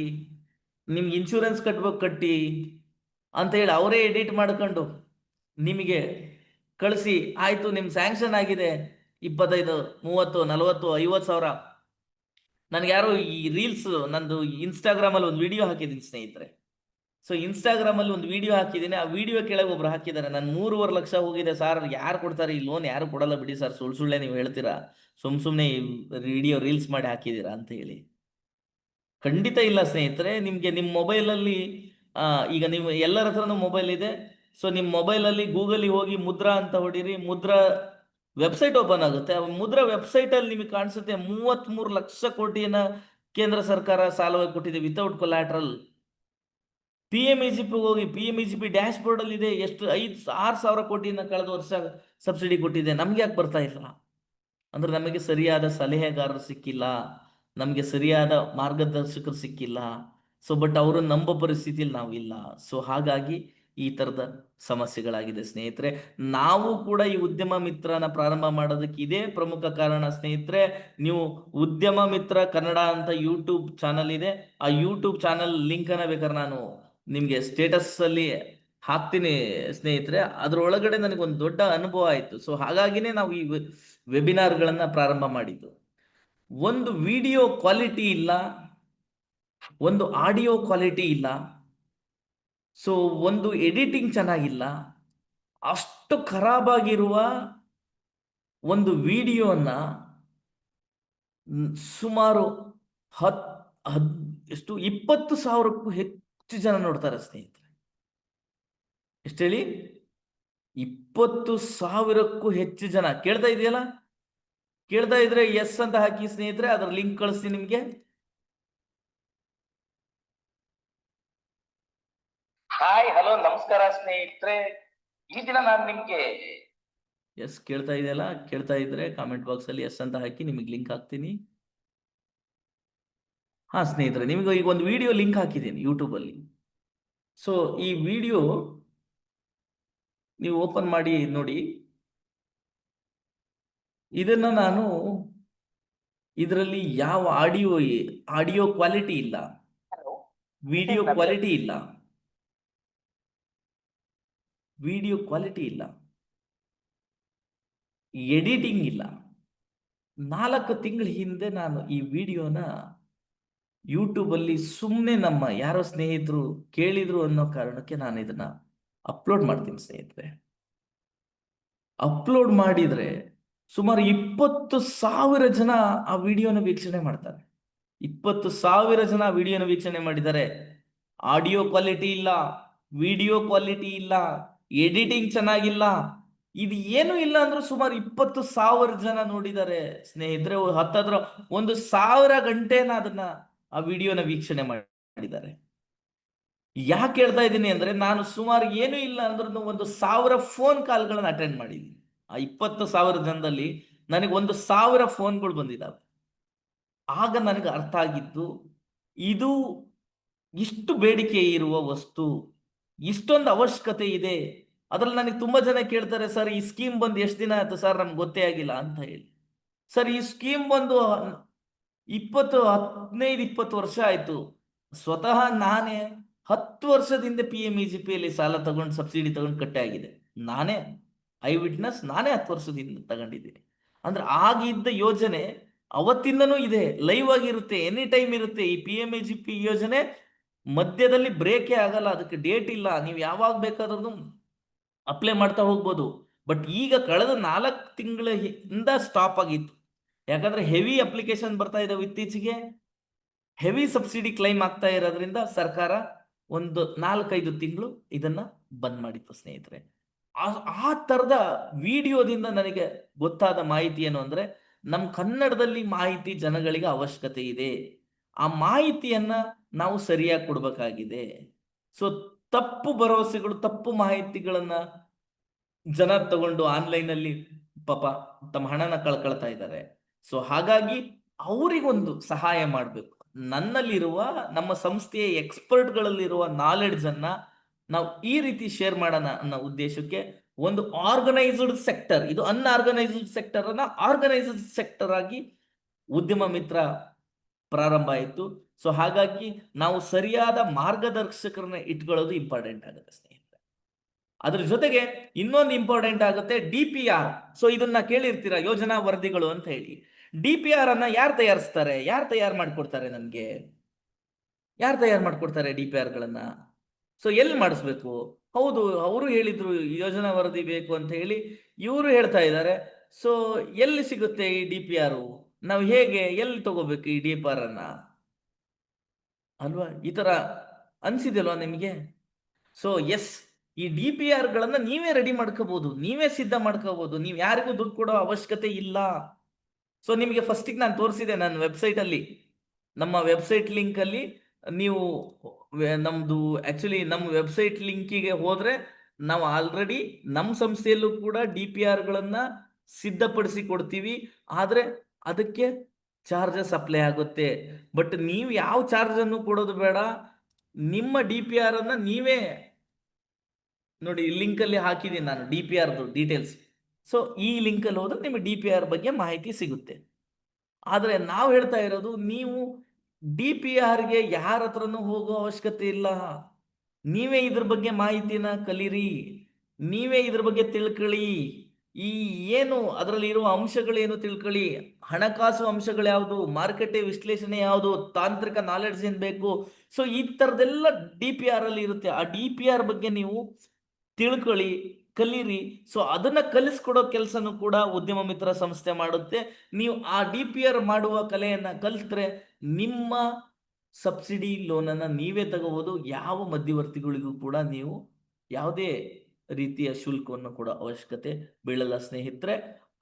ನಿಮ್ಗೆ ಇನ್ಶೂರೆನ್ಸ್ ಕಟ್ಟಿ ಅಂತ ಹೇಳಿ ಅವರೇ ಎಡಿಟ್ ಮಾಡ್ಕೊಂಡು ನಿಮಗೆ ಕಳಿಸಿ, ಆಯ್ತು ನಿಮ್ ಸ್ಯಾಂಕ್ಷನ್ ಆಗಿದೆ 25, 30, 40, 50 ಸಾವಿರ. ನನ್ಗೆ ಯಾರೋ ಈ ರೀಲ್ಸ್, ನಂದು ಇನ್ಸ್ಟಾಗ್ರಾಮ್ ಅಲ್ಲಿ ಒಂದು ವಿಡಿಯೋ ಹಾಕಿದ್ದೀನಿ ಸ್ನೇಹಿತರೆ. ಸೊ ಇನ್ಸ್ಟಾಗ್ರಾಮ್ ಅಲ್ಲಿ ಒಂದು ವಿಡಿಯೋ ಹಾಕಿದ್ದೀನಿ. ಆ ವಿಡಿಯೋ ಕೆಳಗೆ ಒಬ್ರು ಹಾಕಿದ್ದಾರೆ, ನಾನು 3.5 ಲಕ್ಷ ಹೋಗಿದೆ ಸರ್, ಯಾರು ಕೊಡ್ತಾರೆ ಈ ಲೋನ್, ಯಾರು ಕೊಡಲ್ಲ ಬಿಡಿ ಸರ್, ಸುಳ್ಳೆ ನೀವು ಹೇಳ್ತೀರಾ, ಸುಮ್ನೆ ವಿಡಿಯೋ ರೀಲ್ಸ್ ಮಾಡಿ ಹಾಕಿದ್ದೀರಾ ಅಂತ ಹೇಳಿ. ಖಂಡಿತ ಇಲ್ಲ ಸ್ನೇಹಿತರೆ. ನಿಮ್ಗೆ ನಿಮ್ಮ ಮೊಬೈಲಲ್ಲಿ ಈಗ ನೀವು ಎಲ್ಲರ ಹತ್ರನೂ ಮೊಬೈಲ್ ಇದೆ. ಸೊ ನಿಮ್ಮ ಮೊಬೈಲಲ್ಲಿ ಗೂಗಲ್ ಹೋಗಿ ಮುದ್ರಾ ಅಂತ ಹೊಡೀರಿ, ಮುದ್ರಾ ವೆಬ್ಸೈಟ್ ಓಪನ್ ಆಗುತ್ತೆ. ಮುದ್ರಾ ವೆಬ್ಸೈಟ್ ಅಲ್ಲಿ ನಿಮಗೆ ಕಾಣಿಸುತ್ತೆ 33 ಲಕ್ಷ ಕೋಟಿಯನ್ನ ಕೇಂದ್ರ ಸರ್ಕಾರ ಸಾಲವಾಗಿ ಕೊಟ್ಟಿದೆ ವಿತೌಟ್ ಕೊಲ್ಯಾಟ್ರಲ್. PMEGP ಹೋಗಿ, PMEGP ಡ್ಯಾಶ್ ಬೋರ್ಡ್ ಅಲ್ಲಿ ಇದೆ, ಎಷ್ಟು 6,000 ಕೋಟಿಯನ್ನ ಕಳೆದ ವರ್ಷ ಸಬ್ಸಿಡಿ ಕೊಟ್ಟಿದೆ. ನಮ್ಗೆ ಯಾಕೆ ಬರ್ತಾ ಇಲ್ಲ ಅಂದ್ರೆ ನಮಗೆ ಸರಿಯಾದ ಸಲಹೆಗಾರರು ಸಿಕ್ಕಿಲ್ಲ, ನಮಗೆ ಸರಿಯಾದ ಮಾರ್ಗದರ್ಶಕರು ಸಿಕ್ಕಿಲ್ಲ. ಸೊ ಬಟ್ ಅವರನ್ನು ನಂಬೋ ಪರಿಸ್ಥಿತಿಯಲ್ಲಿ ನಾವಿಲ್ಲ. ಸೊ ಹಾಗಾಗಿ ಈ ತರದ ಸಮಸ್ಯೆಗಳಾಗಿದೆ ಸ್ನೇಹಿತರೆ. ನಾವು ಕೂಡ ಈ ಉದ್ಯಮ ಮಿತ್ರನ ಪ್ರಾರಂಭ ಮಾಡೋದಕ್ಕೆ ಇದೇ ಪ್ರಮುಖ ಕಾರಣ ಸ್ನೇಹಿತರೆ. ನೀವು ಉದ್ಯಮ ಮಿತ್ರ ಕನ್ನಡ ಅಂತ ಯೂಟ್ಯೂಬ್ ಚಾನಲ್ ಇದೆ, ಆ ಯೂಟ್ಯೂಬ್ ಚಾನಲ್ ಲಿಂಕ್ ಅನ್ನ ಬೇಕಾದ್ರೆ ನಾನು ನಿಮ್ಗೆ ಸ್ಟೇಟಸ್ ಅಲ್ಲಿ ಹಾಕ್ತೀನಿ ಸ್ನೇಹಿತರೆ. ಅದ್ರೊಳಗಡೆ ನನಗೊಂದು ದೊಡ್ಡ ಅನುಭವ ಆಯ್ತು. ಸೊ ಹಾಗಾಗಿನೇ ನಾವು ಈ ವೆಬಿನಾರ್ಗಳನ್ನ ಪ್ರಾರಂಭ ಮಾಡಿದ್ದು. ಒಂದು ವಿಡಿಯೋ ಕ್ವಾಲಿಟಿ ಇಲ್ಲ, ಒಂದು ಆಡಿಯೋ ಕ್ವಾಲಿಟಿ ಇಲ್ಲ, ಸೊ ಒಂದು ಎಡಿಟಿಂಗ್ ಚೆನ್ನಾಗಿಲ್ಲ, ಅಷ್ಟು ಖರಾಬಾಗಿರುವ ಒಂದು ವಿಡಿಯೋನ ಸುಮಾರು ಹತ್ ಹದ್ ಎಷ್ಟು 20,000ಕ್ಕೂ ಹೆಚ್ಚು ಜನ ನೋಡ್ತಾರೆ ಸ್ನೇಹಿತರೆ. ಎಷ್ಟು ಹೇಳಿ? 20,000ಕ್ಕೂ ಹೆಚ್ಚು ಜನ. ಕೇಳ್ತಾ ಇದೆಯಲ್ಲ? ಕೇಳ್ತಾ ಇದ್ರೆ ಎಸ್ ಅಂತ ಹಾಕಿ ಸ್ನೇಹಿತರೆ, ಅದರ ಲಿಂಕ್ ಕಳಿಸ್ತೀನಿ ನಿಮ್ಗೆ. ಹಾಯ್, ಹಲೋ, ನಮಸ್ಕಾರ ಸ್ನೇಹಿತರೆ. ಈ ದಿನ ನಾನು ನಿಮ್ಗೆ ಎಸ್ ಕೇಳ್ತಾ ಇದೆಯಲ್ಲ? ಕೇಳ್ತಾ ಇದ್ರೆ ಕಾಮೆಂಟ್ ಬಾಕ್ಸ್ ಅಲ್ಲಿ ಎಸ್ ಅಂತ ಹಾಕಿ, ನಿಮಗೆ ಲಿಂಕ್ ಹಾಕ್ತೀನಿ. ಹಾ ಸ್ನೇಹಿತರೆ, ನಿಮಗೆ ಈಗ ಒಂದು ವಿಡಿಯೋ ಲಿಂಕ್ ಹಾಕಿದ್ದೀನಿ ಯೂಟ್ಯೂಬ್ ಅಲ್ಲಿ. ಸೊ ಈ ವಿಡಿಯೋ ನೀವು ಓಪನ್ ಮಾಡಿ ನೋಡಿ. ಇದನ್ನ ನಾನು ಇದರಲ್ಲಿ ಯಾವ ಆಡಿಯೋ ಕ್ವಾಲಿಟಿ ಇಲ್ಲ, ವಿಡಿಯೋ ಕ್ವಾಲಿಟಿ ಇಲ್ಲ, ವಿಡಿಯೋ ಕ್ವಾಲಿಟಿ ಇಲ್ಲ, ಎಡಿಟಿಂಗ್ ಇಲ್ಲ. 4 ತಿಂಗಳ ಹಿಂದೆ ನಾನು ಈ ವಿಡಿಯೋನ ಯೂಟ್ಯೂಬ್ ಅಲ್ಲಿ ಸುಮ್ಮನೆ ನಮ್ಮ ಯಾರೋ ಸ್ನೇಹಿತರು ಕೇಳಿದ್ರು ಅನ್ನೋ ಕಾರಣಕ್ಕೆ ನಾನು ಇದನ್ನ ಅಪ್ಲೋಡ್ ಮಾಡ್ತೀನಿ ಸ್ನೇಹಿತರೆ. ಅಪ್ಲೋಡ್ ಮಾಡಿದ್ರೆ ಸುಮಾರು 20,000 ಜನ ಆ ವಿಡಿಯೋನ ವೀಕ್ಷಣೆ ಮಾಡ್ತಾರೆ. 20,000 ಜನ ವಿಡಿಯೋನ ವೀಕ್ಷಣೆ ಮಾಡಿದ್ದಾರೆ. ಆಡಿಯೋ ಕ್ವಾಲಿಟಿ ಇಲ್ಲ, ವಿಡಿಯೋ ಕ್ವಾಲಿಟಿ ಇಲ್ಲ, ಎಡಿಟಿಂಗ್ ಚೆನ್ನಾಗಿಲ್ಲ, ಇದು ಏನು ಇಲ್ಲ ಅಂದ್ರೂ ಸುಮಾರು 20,000 ಜನ ನೋಡಿದ್ದಾರೆ ಸ್ನೇಹಿತರೆ. ಹತ್ತತ್ರ 1,000 ಗಂಟೆನ ಅದನ್ನ ಆ ವಿಡಿಯೋನ ವೀಕ್ಷಣೆ ಮಾಡಿದ್ದಾರೆ. ಯಾಕೆ ಹೇಳ್ತಾ ಇದ್ದೀನಿ ಅಂದ್ರೆ, ನಾನು ಸುಮಾರು ಏನು ಇಲ್ಲ ಅಂದ್ರೂ 1,000 ಫೋನ್ ಕಾಲ್ಗಳನ್ನ ಅಟೆಂಡ್ ಮಾಡಿದ್ದೀನಿ. ಆ 20,000 ಜನದಲ್ಲಿ ನನಗೆ 1,000 ಫೋನ್ಗಳು ಬಂದಿದ್ದಾವೆ. ಆಗ ನನಗೆ ಅರ್ಥ ಆಗಿದ್ದು, ಇದು ಇಷ್ಟು ಬೇಡಿಕೆ ಇರುವ ವಸ್ತು, ಇಷ್ಟೊಂದು ಅವಶ್ಯಕತೆ ಇದೆ. ಅದ್ರಲ್ಲಿ ನನಗೆ ತುಂಬಾ ಜನ ಕೇಳ್ತಾರೆ, ಸರ್ ಈ ಸ್ಕೀಮ್ ಬಂದು ಎಷ್ಟು ದಿನ ಆಯ್ತು ಸರ್, ನಮ್ಗೆ ಗೊತ್ತೇ ಆಗಿಲ್ಲ ಅಂತ ಹೇಳಿ. ಸರ್ ಈ ಸ್ಕೀಮ್ ಬಂದು 15-20 ವರ್ಷ ಆಯ್ತು. ಸ್ವತಃ ನಾನೇ 10 ವರ್ಷದಿಂದ PMEGPಯಲ್ಲಿ ಸಾಲ ತಗೊಂಡು ಸಬ್ಸಿಡಿ ತಗೊಂಡು ಕಟ್ಟೆ ಆಗಿದೆ. ನಾನೇ ಐ ವಿಟ್ನೆಸ್, ನಾನೇ 10 ವರ್ಷದಿಂದ ತಗೊಂಡಿದ್ದೀನಿ. ಅಂದ್ರೆ ಆಗಿದ್ದ ಯೋಜನೆ ಅವತ್ತಿಂದನೂ ಇದೆ, ಲೈವ್ ಆಗಿರುತ್ತೆ, ಎನಿ ಟೈಮ್ ಇರುತ್ತೆ. ಈ PMEGP ಯೋಜನೆ ಮಧ್ಯದಲ್ಲಿ ಬ್ರೇಕೇ ಆಗಲ್ಲ, ಅದಕ್ಕೆ ಡೇಟ್ ಇಲ್ಲ, ನೀವು ಯಾವಾಗ ಬೇಕಾದ್ರೂ ಅಪ್ಲೈ ಮಾಡ್ತಾ ಹೋಗ್ಬೋದು. ಬಟ್ ಈಗ ಕಳೆದ 4 ತಿಂಗಳಿಂದ ಸ್ಟಾಪ್ ಆಗಿತ್ತು. ಯಾಕಂದ್ರೆ ಹೆವಿ ಅಪ್ಲಿಕೇಶನ್ ಬರ್ತಾ ಇದಾವೆ ಇತ್ತೀಚೆಗೆ, ಹೆವಿ ಸಬ್ಸಿಡಿ ಕ್ಲೈಮ್ ಆಗ್ತಾ ಇರೋದ್ರಿಂದ ಸರ್ಕಾರ ಒಂದು 4-5 ತಿಂಗಳು ಇದನ್ನ ಬಂದ್ ಮಾಡಿತ್ತು ಸ್ನೇಹಿತರೆ. ಆ ತರದ ವಿಡಿಯೋದಿಂದ ನನಗೆ ಗೊತ್ತಾದ ಮಾಹಿತಿ ಏನು ಅಂದ್ರೆ, ನಮ್ಮ ಕನ್ನಡದಲ್ಲಿ ಮಾಹಿತಿ ಜನಗಳಿಗೆ ಅವಶ್ಯಕತೆ ಇದೆ. ಆ ಮಾಹಿತಿಯನ್ನ ನಾವು ಸರಿಯಾಗಿ ಕೊಡ್ಬೇಕಾಗಿದೆ. ಸೊ ತಪ್ಪು ಭರವಸೆಗಳು, ತಪ್ಪು ಮಾಹಿತಿಗಳನ್ನ ಜನ ತಗೊಂಡು ಆನ್ಲೈನ್ ಅಲ್ಲಿ ಪಾಪ ತಮ್ಮ ಹಣನ ಕಳ್ಕೊಳ್ತಾ ಇದ್ದಾರೆ. ಸೊ ಹಾಗಾಗಿ ಅವರಿಗೊಂದು ಸಹಾಯ ಮಾಡಬೇಕು. ನನ್ನಲ್ಲಿರುವ, ನಮ್ಮ ಸಂಸ್ಥೆಯ ಎಕ್ಸ್ಪರ್ಟ್ಗಳಲ್ಲಿರುವ ನಾಲೆಡ್ಜ್ ಅನ್ನ ನಾವು ಈ ರೀತಿ ಶೇರ್ ಮಾಡೋಣ ಅನ್ನೋ ಉದ್ದೇಶಕ್ಕೆ ಒಂದು ಆರ್ಗನೈಸ್ಡ್ ಸೆಕ್ಟರ್, ಇದು ಅನ್ಆರ್ಗನೈಸ್ಡ್ ಸೆಕ್ಟರ್ ಅನ್ನ ಆರ್ಗನೈಸ್ಡ್ ಸೆಕ್ಟರ್ ಆಗಿ ಉದ್ಯಮ ಮಿತ್ರ ಪ್ರಾರಂಭ ಆಯಿತು. ಸೊ ಹಾಗಾಗಿ ನಾವು ಸರಿಯಾದ ಮಾರ್ಗದರ್ಶಕರನ್ನ ಇಟ್ಕೊಳ್ಳೋದು ಇಂಪಾರ್ಟೆಂಟ್ ಆಗುತ್ತೆ ಸ್ನೇಹಿತರೆ. ಅದ್ರ ಜೊತೆಗೆ ಇನ್ನೊಂದು ಇಂಪಾರ್ಟೆಂಟ್ ಆಗುತ್ತೆ DPR. ಸೊ ಇದನ್ನ ಕೇಳಿರ್ತೀರಾ, ಯೋಜನಾ ವರದಿಗಳು ಅಂತ ಹೇಳಿ. DPR ಅನ್ನ ಯಾರು ತಯಾರಿಸ್ತಾರೆ, ಯಾರು ತಯಾರು ಮಾಡ್ಕೊಡ್ತಾರೆ ನಮ್ಗೆ? ಯಾರು ತಯಾರು ಮಾಡ್ಕೊಡ್ತಾರೆ DPR ಗಳನ್ನ? ಸೊ ಎಲ್ಲಿ ಮಾಡಿಸ್ಬೇಕು? ಹೌದು, ಅವರು ಹೇಳಿದ್ರು ಯೋಜನಾ ವರದಿ ಬೇಕು ಅಂತ ಹೇಳಿ, ಇವರು ಹೇಳ್ತಾ ಇದ್ದಾರೆ. ಸೊ ಎಲ್ಲಿ ಸಿಗುತ್ತೆ ಈ DPR? ನಾವು ಹೇಗೆ, ಎಲ್ಲಿ ತಗೋಬೇಕು ಈ DPR ಅನ್ನ? ಅಲ್ವಾ, ಈ ತರ ಅನ್ಸಿದಲ್ವಾ ನಿಮಗೆ? ಸೊ ಎಸ್, ಈ DPR ಗಳನ್ನ ನೀವೇ ರೆಡಿ ಮಾಡ್ಕೋಬಹುದು, ನೀವೇ ಸಿದ್ಧ ಮಾಡ್ಕೋಬಹುದು, ನೀವು ಯಾರಿಗೂ ದುಡ್ಡು ಕೊಡೋ ಅವಶ್ಯಕತೆ ಇಲ್ಲ. ಸೊ ನಿಮಗೆ ಫಸ್ಟಿಗೆ ನಾನು ತೋರಿಸಿದೆ ನನ್ನ ವೆಬ್ಸೈಟ್ ಅಲ್ಲಿ, ನಮ್ಮ ವೆಬ್ಸೈಟ್ ಲಿಂಕ್ ಅಲ್ಲಿ ನೀವು ನಮ್ದು ಆಕ್ಚುಲಿ ನಮ್ಮ ವೆಬ್ಸೈಟ್ ಲಿಂಕಿಗೆ ಹೋದ್ರೆ ನಾವು ಆಲ್ರೆಡಿ ನಮ್ಮ ಸಂಸ್ಥೆಯಲ್ಲೂ ಕೂಡ DPR ಗಳನ್ನ ಸಿದ್ಧಪಡಿಸಿ ಕೊಡ್ತೀವಿ. ಆದ್ರೆ ಅದಕ್ಕೆ ಚಾರ್ಜಸ್ ಅಪ್ಲೈ ಆಗುತ್ತೆ. ಬಟ್ ನೀವು ಯಾವ ಚಾರ್ಜ್ ಅನ್ನು ಕೊಡೋದು ಬೇಡ, ನಿಮ್ಮ DPR ಅನ್ನ ನೀವೇ ನೋಡಿ, ಲಿಂಕ್ ಅಲ್ಲಿ ಹಾಕಿದ್ದೀನಿ ನಾನು DPR ಡೀಟೇಲ್ಸ್. ಸೊ ಈ ಲಿಂಕ್ ಅಲ್ಲಿ ಹೋದ್ರೆ ನಿಮಗೆ DPR ಬಗ್ಗೆ ಮಾಹಿತಿ ಸಿಗುತ್ತೆ. ಆದ್ರೆ ನಾವು ಹೇಳ್ತಾ ಇರೋದು, ನೀವು DPR ಗೆ ಯಾರ ಹತ್ರನೂ ಹೋಗೋ ಅವಶ್ಯಕತೆ ಇಲ್ಲ. ನೀವೇ ಇದ್ರ ಬಗ್ಗೆ ಮಾಹಿತಿನ ಕಲೀರಿ, ನೀವೇ ಇದ್ರ ಬಗ್ಗೆ ತಿಳ್ಕೊಳ್ಳಿ. ಈ ಏನು ಅದರಲ್ಲಿ ಇರುವ ಅಂಶಗಳೇನು ತಿಳ್ಕೊಳ್ಳಿ, ಹಣಕಾಸು ಅಂಶಗಳು ಯಾವುದು, ಮಾರುಕಟ್ಟೆ ವಿಶ್ಲೇಷಣೆ ಯಾವುದು, ತಾಂತ್ರಿಕ ನಾಲೆಡ್ಜ್ ಏನ್ ಬೇಕು. ಸೊ ಈ ತರದೆಲ್ಲ DPR ಅಲ್ಲಿ ಇರುತ್ತೆ. ಆ DPR ಬಗ್ಗೆ ನೀವು ತಿಳ್ಕೊಳ್ಳಿ, ಕಲೀರಿ. ಸೊ ಅದನ್ನ ಕಲಿಸ್ಕೊಡೋ ಕೆಲಸನೂ ಕೂಡ ಉದ್ಯಮ ಮಿತ್ರ ಸಂಸ್ಥೆ ಮಾಡುತ್ತೆ. ನೀವು ಆ DPR ಮಾಡುವ ಕಲೆಯನ್ನ ಕಲಿತ್ರೆ ನಿಮ್ಮ ಸಬ್ಸಿಡಿ ಲೋನನ್ನು ನೀವೇ ತಗೋಬಹುದು. ಯಾವ ಮಧ್ಯವರ್ತಿಗಳಿಗೂ ಕೂಡ ನೀವು ಯಾವುದೇ ರೀತಿಯ ಶುಲ್ಕವನ್ನು ಕೊಡೋ ಅವಶ್ಯಕತೆ ಬೀಳಲ್ಲ ಸ್ನೇಹಿತರೆ.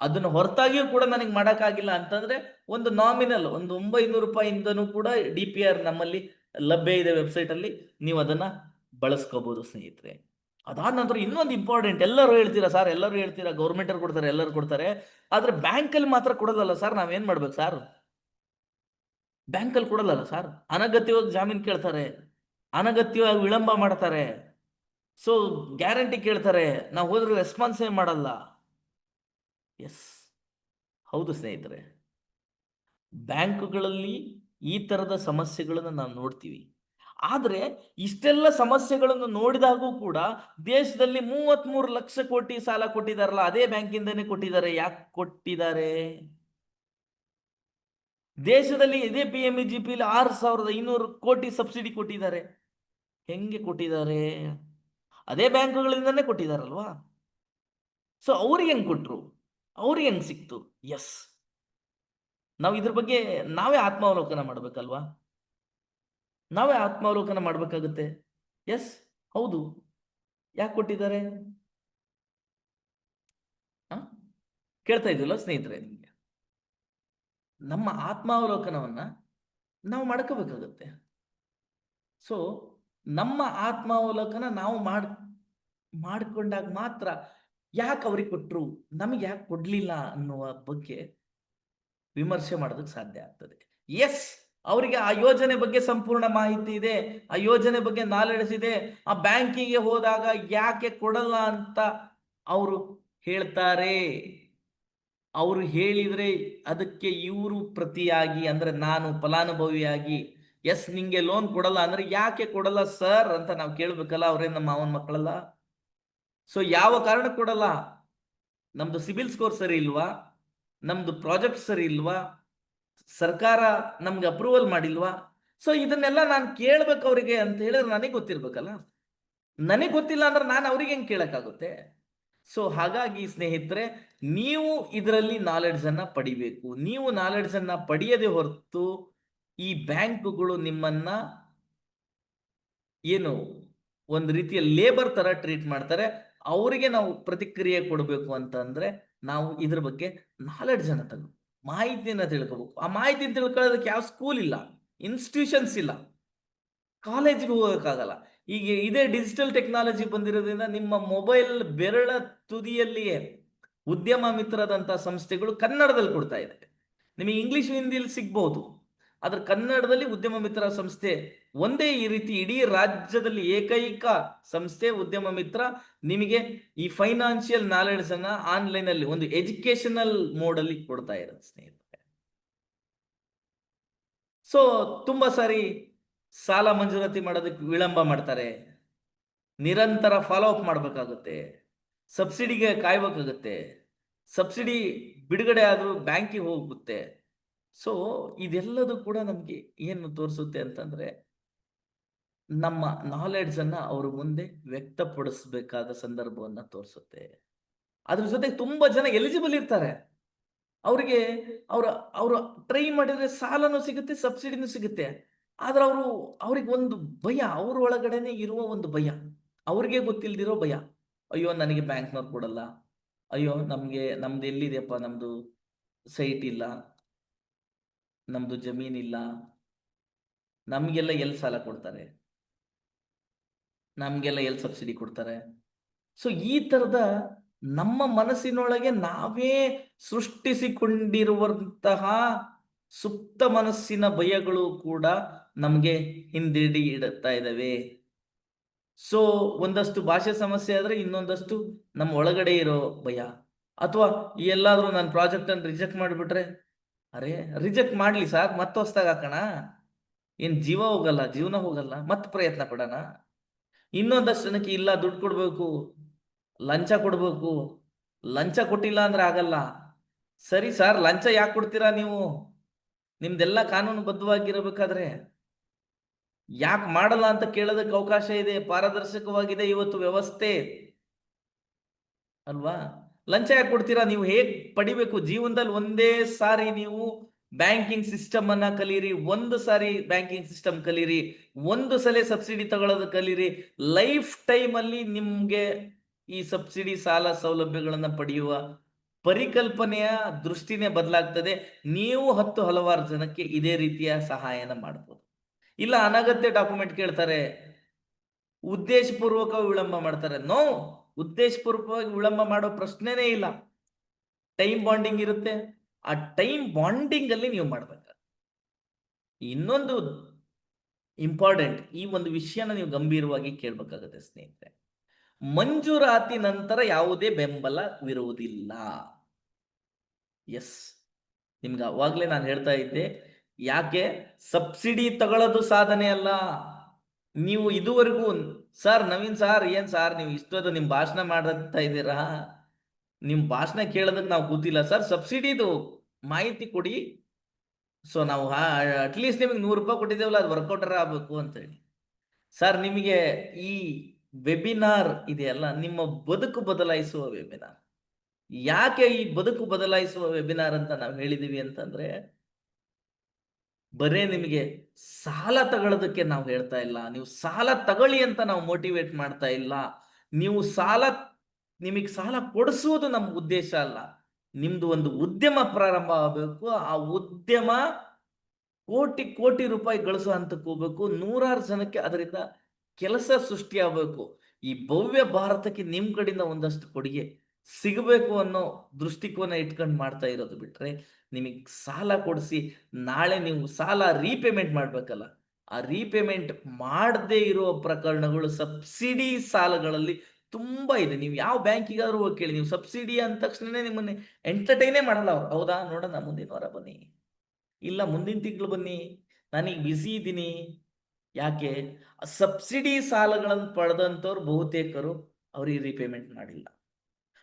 ಅದನ್ನು ಹೊರತಾಗಿಯೂ ಕೂಡ ನನಗೆ ಮಾಡೋಕ್ಕಾಗಿಲ್ಲ ಅಂತಂದ್ರೆ ಒಂದು ನಾಮಿನಲ್ ಒಂದು 900 ರೂಪಾಯಿಂದನೂ ಕೂಡ DPR ನಮ್ಮಲ್ಲಿ ಲಭ್ಯ ಇದೆ ವೆಬ್ಸೈಟ್ ಅಲ್ಲಿ, ನೀವು ಅದನ್ನ ಬಳಸ್ಕೋಬಹುದು ಸ್ನೇಹಿತರೆ. ಅದಾದ ನಂತರ ಇನ್ನೊಂದು ಇಂಪಾರ್ಟೆಂಟ್, ಎಲ್ಲರೂ ಹೇಳ್ತೀರಾ ಸರ್, ಎಲ್ಲರೂ ಹೇಳ್ತೀರಾ ಗೌರ್ಮೆಂಟ್ ಅವ್ರು ಕೊಡ್ತಾರೆ, ಎಲ್ಲರೂ ಕೊಡ್ತಾರೆ, ಆದ್ರೆ ಬ್ಯಾಂಕಲ್ಲಿ ಮಾತ್ರ ಕೊಡೋದಲ್ಲ ಸರ್. ನಾವೇನ್ ಮಾಡ್ಬೇಕು ಸರ್? ಬ್ಯಾಂಕಲ್ಲಿ ಕೊಡಲ್ಲ ಸರ್. ಅನಗತ್ಯವಾಗಿ ಜಾಮೀನು ಕೇಳ್ತಾರೆ, ಅನಗತ್ಯವಾಗಿ ವಿಳಂಬ ಮಾಡ್ತಾರೆ. ಸೊ ಗ್ಯಾರಂಟಿ ಕೇಳ್ತಾರೆ, ನಾವು ಹೋದ್ರೆ ರೆಸ್ಪಾನ್ಸೇ ಮಾಡಲ್ಲ. ಎಸ್, ಹೌದು ಸ್ನೇಹಿತರೆ, ಬ್ಯಾಂಕುಗಳಲ್ಲಿ ಈ ತರದ ಸಮಸ್ಯೆಗಳನ್ನು ನಾವು ನೋಡ್ತೀವಿ. ಆದ್ರೆ ಇಷ್ಟೆಲ್ಲ ಸಮಸ್ಯೆಗಳನ್ನು ನೋಡಿದಾಗೂ ಕೂಡ ದೇಶದಲ್ಲಿ 33 ಲಕ್ಷ ಕೋಟಿ ಸಾಲ ಕೊಟ್ಟಿದಾರಲ್ಲ, ಅದೇ ಬ್ಯಾಂಕಿಂದನೇ ಕೊಟ್ಟಿದ್ದಾರೆ. ಯಾಕೆ ಕೊಟ್ಟಿದ್ದಾರೆ? ದೇಶದಲ್ಲಿ ಇದೇ PMEGP 6,500 ಕೋಟಿ ಸಬ್ಸಿಡಿ ಕೊಟ್ಟಿದ್ದಾರೆ. ಹೆಂಗೆ ಕೊಟ್ಟಿದ್ದಾರೆ? ಅದೇ ಬ್ಯಾಂಕುಗಳಿಂದನೇ ಕೊಟ್ಟಿದಾರಲ್ವಾ. ಸೊ ಅವ್ರಿಗೆ ಹೆಂಗ್ ಕೊಟ್ರು, ಅವ್ರಿಗೆ ಹೆಂಗ್ ಸಿಕ್ತು? ಎಸ್, ನಾವು ಇದ್ರ ಬಗ್ಗೆ ನಾವೇ ಆತ್ಮಾವಲೋಕನ ಮಾಡ್ಬೇಕಲ್ವಾ, ನಾವೇ ಆತ್ಮಾವಲೋಕನ ಮಾಡ್ಬೇಕಾಗುತ್ತೆ. ಎಸ್, ಹೌದು, ಯಾಕೆ ಕೊಟ್ಟಿದ್ದಾರೆ? ಕೇಳ್ತಾ ಇದ್ದಿಲ್ಲ ಸ್ನೇಹಿತರೆ ನಿಮ್ಗೆ? ನಮ್ಮ ಆತ್ಮಾವಲೋಕನವನ್ನ ನಾವು ಮಾಡ್ಕೋಬೇಕಾಗುತ್ತೆ. ಸೊ ನಮ್ಮ ಆತ್ಮಾವಲೋಕನ ನಾವು ಮಾಡ್ಕೊಂಡಾಗ ಮಾತ್ರ ಯಾಕೆ ಅವ್ರಿಗೆ ಕೊಟ್ರು, ನಮಗೆ ಯಾಕೆ ಕೊಡ್ಲಿಲ್ಲ ಅನ್ನುವ ಬಗ್ಗೆ ವಿಮರ್ಶೆ ಮಾಡೋದಕ್ಕೆ ಸಾಧ್ಯ ಆಗ್ತದೆ. ಎಸ್, ಅವರಿಗೆ ಆ ಯೋಜನೆ ಬಗ್ಗೆ ಸಂಪೂರ್ಣ ಮಾಹಿತಿ ಇದೆ, ಆ ಯೋಜನೆ ಬಗ್ಗೆ ನಾಲೆಡ್ಜ್ ಇದೆ. ಆ ಬ್ಯಾಂಕಿಗೆ ಹೋದಾಗ ಯಾಕೆ ಕೊಡಲ್ಲ ಅಂತ ಅವರು ಹೇಳ್ತಾರೆ. ಅವರು ಹೇಳಿದ್ರೆ ಅದಕ್ಕೆ ಇವರು ಪ್ರತಿಯಾಗಿ, ಅಂದ್ರೆ ನಾನು ಫಲಾನುಭವಿಯಾಗಿ, ಎಸ್ ನಿಂಗೆ ಲೋನ್ ಕೊಡಲ್ಲ ಅಂದ್ರೆ ಯಾಕೆ ಕೊಡಲ್ಲ ಸರ್ ಅಂತ ನಾವು ಕೇಳ್ಬೇಕಲ್ಲ. ಅವರೇ ನಮ್ಮ ಮಾವನ ಮಕ್ಕಳಲ್ಲ. ಸೊ ಯಾವ ಕಾರಣ ಕೊಡಲ್ಲ? ನಮ್ದು ಸಿಬಿಲ್ ಸ್ಕೋರ್ ಸರಿ ಇಲ್ವಾ, ನಮ್ದು ಪ್ರಾಜೆಕ್ಟ್ ಸರಿ ಇಲ್ವಾ, ಸರ್ಕಾರ ನಮ್ಗೆ ಅಪ್ರೂವಲ್ ಮಾಡಿಲ್ವಾ? ಸೊ ಇದನ್ನೆಲ್ಲ ನಾನು ಕೇಳ್ಬೇಕು ಅವರಿಗೆ ಅಂತ ಹೇಳಿದ್ರೆ ನನಗೆ ಗೊತ್ತಿರ್ಬೇಕಲ್ಲ. ನನಗೆ ಗೊತ್ತಿಲ್ಲ ಅಂದ್ರೆ ನಾನು ಅವ್ರಿಗೆ ಹೆಂಗೆ ಕೇಳಕ್ಕಾಗುತ್ತೆ? ಸೊ ಹಾಗಾಗಿ ಸ್ನೇಹಿತರೆ, ನೀವು ಇದರಲ್ಲಿ ನಾಲೆಡ್ಜ್ ಅನ್ನ ಪಡಿಬೇಕು. ನೀವು ನಾಲೆಡ್ಜ್ ಅನ್ನ ಪಡೆಯದೆ ಹೊರತು ಈ ಬ್ಯಾಂಕುಗಳು ನಿಮ್ಮನ್ನ ಏನು ಒಂದು ರೀತಿಯ ಲೇಬರ್ ತರ ಟ್ರೀಟ್ ಮಾಡ್ತಾರೆ. ಅವರಿಗೆ ನಾವು ಪ್ರತಿಕ್ರಿಯೆ ಕೊಡಬೇಕು ಅಂತಂದ್ರೆ ನಾವು ಇದ್ರ ಬಗ್ಗೆ ನಾಲೆಡ್ಜ್ ಅನ್ನ ತಗೋ, ಮಾಹಿತಿಯನ್ನ ತಿಳ್ಕೋಬೇಕು. ಆ ಮಾಹಿತಿನ ತಿಳ್ಕೊಳ್ಳೋದಕ್ಕೆ ಯಾವ ಸ್ಕೂಲ್ ಇಲ್ಲ, ಇನ್ಸ್ಟಿಟ್ಯೂಷನ್ಸ್ ಇಲ್ಲ, ಕಾಲೇಜಿಗೆ ಹೋಗೋಕ್ಕಾಗಲ್ಲ. ಈಗ ಇದೇ ಡಿಜಿಟಲ್ ಟೆಕ್ನಾಲಜಿ ಬಂದಿರೋದ್ರಿಂದ ನಿಮ್ಮ ಮೊಬೈಲ್ ಬೆರಳ ತುದಿಯಲ್ಲಿಯೇ ಉದ್ಯಮ ಮಿತ್ರದಂತ ಸಂಸ್ಥೆಗಳು ಕನ್ನಡದಲ್ಲಿ ಕೊಡ್ತಾ ಇದೆ. ನಿಮಗೆ ಇಂಗ್ಲಿಷ್ ಹಿಂದಿಯಲ್ಲಿ ಸಿಗ್ಬಹುದು, ಆದ್ರೆ ಕನ್ನಡದಲ್ಲಿ ಉದ್ಯಮ ಮಿತ್ರ ಸಂಸ್ಥೆ ಒಂದೇ ಈ ರೀತಿ ಇಡೀ ರಾಜ್ಯದಲ್ಲಿ ಏಕೈಕ ಸಂಸ್ಥೆ ಉದ್ಯಮ ಮಿತ್ರ. ನಿಮಗೆ ಈ ಫೈನಾನ್ಷಿಯಲ್ ನಾಲೆಡ್ಜ್ ಅನ್ನ ಆನ್ಲೈನ್ ಅಲ್ಲಿ ಒಂದು ಎಜುಕೇಶನಲ್ ಮೋಡ್ ಅಲ್ಲಿ ಕೊಡ್ತಾ ಇರೋದು ಸ್ನೇಹಿತರೆ. ಸೊ ತುಂಬಾ ಸಾರಿ ಸಾಲ ಮಂಜೂರಾತಿ ಮಾಡೋದಕ್ಕೆ ವಿಳಂಬ ಮಾಡ್ತಾರೆ, ನಿರಂತರ ಫಾಲೋ ಅಪ್ ಮಾಡಬೇಕಾಗುತ್ತೆ, ಸಬ್ಸಿಡಿಗೆ ಕಾಯ್ಬೇಕಾಗುತ್ತೆ, ಸಬ್ಸಿಡಿ ಬಿಡುಗಡೆ ಆದರೂ ಬ್ಯಾಂಕಿಗೆ ಹೋಗುತ್ತೆ. ಸೊ ಇದೆಲ್ಲದೂ ಕೂಡ ನಮಗೆ ಏನು ತೋರಿಸುತ್ತೆ ಅಂತಂದ್ರೆ ನಮ್ಮ ನಾಲೆಡ್ಜ್ ಅನ್ನ ಅವ್ರ ಮುಂದೆ ವ್ಯಕ್ತಪಡಿಸಬೇಕಾದ ಸಂದರ್ಭವನ್ನ ತೋರಿಸುತ್ತೆ. ಅದ್ರ ಜೊತೆಗೆ ತುಂಬಾ ಜನ ಎಲಿಜಿಬಲ್ ಇರ್ತಾರೆ, ಅವ್ರಿಗೆ ಅವರು ಟ್ರೈ ಮಾಡಿದ್ರೆ ಸಾಲನೂ ಸಿಗುತ್ತೆ, ಸಬ್ಸಿಡಿನೂ ಸಿಗುತ್ತೆ. ಆದ್ರೆ ಅವ್ರಿಗೆ ಒಂದು ಭಯ, ಅವ್ರ ಒಳಗಡೆನೆ ಇರುವ ಒಂದು ಭಯ, ಅವ್ರಿಗೆ ಗೊತ್ತಿಲ್ದಿರೋ ಭಯ. ಅಯ್ಯೋ ನನಗೆ ಬ್ಯಾಂಕ್ನವ್ರು ಕೊಡಲ್ಲ, ಅಯ್ಯೋ ನಮ್ದು ಎಲ್ಲಿದೆಯಪ್ಪ, ನಮ್ದು ಸೈಟ್ ಇಲ್ಲ, ನಮ್ದು ಜಮೀನಿಲ್ಲ, ನಮ್ಗೆಲ್ಲ ಎಲ್ಲಿ ಸಾಲ ಕೊಡ್ತಾರೆ, ನಮ್ಗೆಲ್ಲ ಎಲ್ಲಿ ಸಬ್ಸಿಡಿ ಕೊಡ್ತಾರೆ. ಸೊ ಈ ತರದ ನಮ್ಮ ಮನಸ್ಸಿನೊಳಗೆ ನಾವೇ ಸೃಷ್ಟಿಸಿಕೊಂಡಿರುವಂತಹ ಸುಪ್ತ ಮನಸ್ಸಿನ ಭಯಗಳು ಕೂಡ ನಮಗೆ ಹಿಂದಿಡಿ ಇಡುತ್ತಾ ಇದ್ದಾವೆ. ಸೊ ಒಂದಷ್ಟು ಭಾಷೆ ಸಮಸ್ಯೆ ಆದ್ರೆ ಇನ್ನೊಂದಷ್ಟು ನಮ್ಮ ಒಳಗಡೆ ಇರೋ ಭಯ, ಅಥವಾ ಎಲ್ಲಾದ್ರೂ ನನ್ನ ಪ್ರಾಜೆಕ್ಟ್ ಅನ್ನು ರಿಜೆಕ್ಟ್ ಮಾಡಿಬಿಟ್ರೆ, ಅರೆ ರಿಜೆಕ್ಟ್ ಮಾಡ್ಲಿ ಸಾರ್, ಮತ್ತೆ ಹೊಸ್ದಾಗ ಹಾಕೋಣ, ಏನ್ ಜೀವನ ಹೋಗಲ್ಲ, ಮತ್ತೆ ಪ್ರಯತ್ನ ಪಡೋಣ. ಇನ್ನೊಂದಷ್ಟು ಜನಕ್ಕೆ ಇಲ್ಲ, ದುಡ್ಡು ಕೊಡ್ಬೇಕು, ಲಂಚ ಕೊಡ್ಬೇಕು, ಲಂಚ ಕೊಟ್ಟಿಲ್ಲ ಅಂದ್ರೆ ಆಗಲ್ಲ. ಸರಿ ಸರ್, ಲಂಚ ಯಾಕೆ ಕೊಡ್ತೀರಾ ನೀವು? ನಿಮ್ದೆಲ್ಲ ಕಾನೂನುಬದ್ಧವಾಗಿರಬೇಕಾದ್ರೆ ಯಾಕೆ ಮಾಡಲ್ಲ ಅಂತ ಕೇಳೋದಕ್ಕೆ ಅವಕಾಶ ಇದೆ. ಪಾರದರ್ಶಕವಾಗಿದೆ ಇವತ್ತು ವ್ಯವಸ್ಥೆ ಅಲ್ವಾ? ಲಂಚ ಯಾಕೆ ಕೊಡ್ತೀರಾ? ನೀವು ಹೇಗ್ ಪಡಿಬೇಕು ಜೀವನದಲ್ಲಿ? ಒಂದೇ ಸಾರಿ ನೀವು ಬ್ಯಾಂಕಿಂಗ್ ಸಿಸ್ಟಮ್ ಅನ್ನ ಕಲೀರಿ, ಒಂದು ಸಾರಿ ಬ್ಯಾಂಕಿಂಗ್ ಸಿಸ್ಟಮ್ ಕಲೀರಿ, ಒಂದು ಸಲ ಸಬ್ಸಿಡಿ ತಗೊಳ್ಳೋದು ಕಲೀರಿ. ಲೈಫ್ ಟೈಮ್ ಅಲ್ಲಿ ನಿಮ್ಗೆ ಈ ಸಬ್ಸಿಡಿ ಸಾಲ ಸೌಲಭ್ಯಗಳನ್ನ ಪಡೆಯುವ ಪರಿಕಲ್ಪನೆಯ ದೃಷ್ಟಿನೇ ಬದಲಾಗ್ತದೆ. ನೀವು ಹಲವಾರು ಜನಕ್ಕೆ ಇದೇ ರೀತಿಯ ಸಹಾಯನ ಮಾಡ್ಬೋದು. ಇಲ್ಲ ಅನಗತ್ಯ ಡಾಕ್ಯುಮೆಂಟ್ ಕೇಳ್ತಾರೆ, ಉದ್ದೇಶಪೂರ್ವಕ ವಿಳಂಬ ಮಾಡ್ತಾರೆ. ನೋ, ಉದ್ದೇಶಪೂರ್ವಕವಾಗಿ ವಿಳಂಬ ಮಾಡೋ ಪ್ರಶ್ನೆನೇ ಇಲ್ಲ. ಟೈಮ್ ಬಾಂಡಿಂಗ್ ಇರುತ್ತೆ, ಆ ಟೈಮ್ ಬಾಂಡಿಂಗ್ ಅಲ್ಲಿ ನೀವು ಮಾಡ್ಬೇಕು. ಇನ್ನೊಂದು ಇಂಪಾರ್ಟೆಂಟ್, ಈ ಒಂದು ವಿಷಯನ ನೀವು ಗಂಭೀರವಾಗಿ ಕೇಳಬೇಕಾಗುತ್ತೆ ಸ್ನೇಹಿತರೆ. ಮಂಜೂರಾತಿ ನಂತರ ಯಾವುದೇ ಬೆಂಬಲವಿರುವುದಿಲ್ಲ. ಎಸ್, ನಿಮ್ಗೆ ಅವಾಗಲೇ ನಾನು ಹೇಳ್ತಾ ಇದ್ದೆ, ಯಾಕೆ ಸಬ್ಸಿಡಿ ತಗೊಳ್ಳೋದು ಸಾಧನೆ ಅಲ್ಲ. ನೀವು ಇದುವರೆಗೂ ಸರ್ ನವೀನ್ ಸಾರ್, ಏನ್ ಸಾರ್ ನೀವು ಇಷ್ಟೊಂದು ನಿಮ್ ಭಾಷಣ ಮಾಡ್ತಾ ಇದ್ದೀರಾ? ನಿಮ್ ಭಾಷಣ ಕೇಳೋದಕ್ಕೆ ನಾವು ಕೂತಿಲ್ಲ ಸರ್, ಸಬ್ಸಿಡಿದು ಮಾಹಿತಿ ಕೊಡಿ. ಸೊ ನಾವು ಅಟ್ಲೀಸ್ಟ್ ನಿಮಗೆ 100 ರೂಪಾಯಿ ಕೊಟ್ಟಿದ್ದೇವಲ್ಲ, ಅದು ವರ್ಕೌಟರ್ ಆಗ್ಬೇಕು ಅಂತ ಹೇಳಿ. ಸರ್ ನಿಮಗೆ ಈ ವೆಬಿನಾರ್ ಇದೆಯಲ್ಲ, ನಿಮ್ಮ ಬದುಕು ಬದಲಾಯಿಸುವ ವೆಬಿನಾರ್. ಯಾಕೆ ಈ ಬದುಕು ಬದಲಾಯಿಸುವ ವೆಬಿನಾರ್ ಅಂತ ನಾವು ಹೇಳಿದೀವಿ ಅಂತಂದ್ರೆ, ಬರೇ ನಿಮಗೆ ಸಾಲ ತಗೊಳ್ಳೋದಕ್ಕೆ ನಾವು ಹೇಳ್ತಾ ಇಲ್ಲ, ನೀವು ಸಾಲ ತಗೊಳ್ಳಿ ಅಂತ ನಾವು ಮೋಟಿವೇಟ್ ಮಾಡ್ತಾ ಇಲ್ಲ. ನೀವು ನಿಮಗೆ ಸಾಲ ಕೊಡಿಸುವುದು ನಮ್ಮ ಉದ್ದೇಶ ಅಲ್ಲ. ನಿಮ್ದು ಒಂದು ಉದ್ಯಮ ಪ್ರಾರಂಭ ಆಗಬೇಕು, ಆ ಉದ್ಯಮ ಕೋಟಿ ಕೋಟಿ ರೂಪಾಯಿ ಗಳಿಸೋ ಹಂತಕ್ಕೆ ಹೋಗ್ಬೇಕು, 100 ಜನಕ್ಕೆ ಅದರಿಂದ ಕೆಲಸ ಸೃಷ್ಟಿಯಾಗಬೇಕು. ಈ ಭವ್ಯ ಭಾರತಕ್ಕೆ ನಿಮ್ ಕಡೆಯಿಂದ ಒಂದಷ್ಟು ಕೊಡುಗೆ ಸಿಗಬೇಕು ಅನ್ನೋ ದೃಷ್ಟಿಕೋನ ಇಟ್ಕೊಂಡು ಮಾಡ್ತಾ ಇರೋದು ಬಿಟ್ರೆ, ನಿಮಗೆ ಸಾಲ ಕೊಡಿಸಿ ನಾಳೆ ನೀವು ಸಾಲ ರೀಪೇಮೆಂಟ್ ಮಾಡ್ಬೇಕಲ್ಲ, ಆ ರೀಪೇಮೆಂಟ್ ಮಾಡದೇ ಇರುವ ಪ್ರಕರಣಗಳು ಸಬ್ಸಿಡಿ ಸಾಲಗಳಲ್ಲಿ ತುಂಬಾ ಇದೆ. ನೀವು ಯಾವ ಬ್ಯಾಂಕಿಗಾದ್ರೂ ಹೋಗಿ ಕೇಳಿ, ನೀವು ಸಬ್ಸಿಡಿ ಅಂದ ತಕ್ಷಣನೇ ನಿಮ್ಮನ್ನ ಎಂಟರ್ಟೈನೇ ಮಾಡಲ್ಲ ಅವ್ರು. ಹೌದಾ, ನೋಡೋಣ ಮುಂದಿನ ವಾರ ಬನ್ನಿ, ಇಲ್ಲ ಮುಂದಿನ ತಿಂಗಳು ಬನ್ನಿ, ನಾನೀಗ ಬ್ಯುಸಿ ಇದ್ದೀನಿ. ಯಾಕೆ? ಸಬ್ಸಿಡಿ ಸಾಲಗಳನ್ನು ಪಡೆದಂಥವ್ರು ಬಹುತೇಕರು ಅವ್ರಿಗೆ ರೀಪೇಮೆಂಟ್ ಮಾಡಿಲ್ಲ.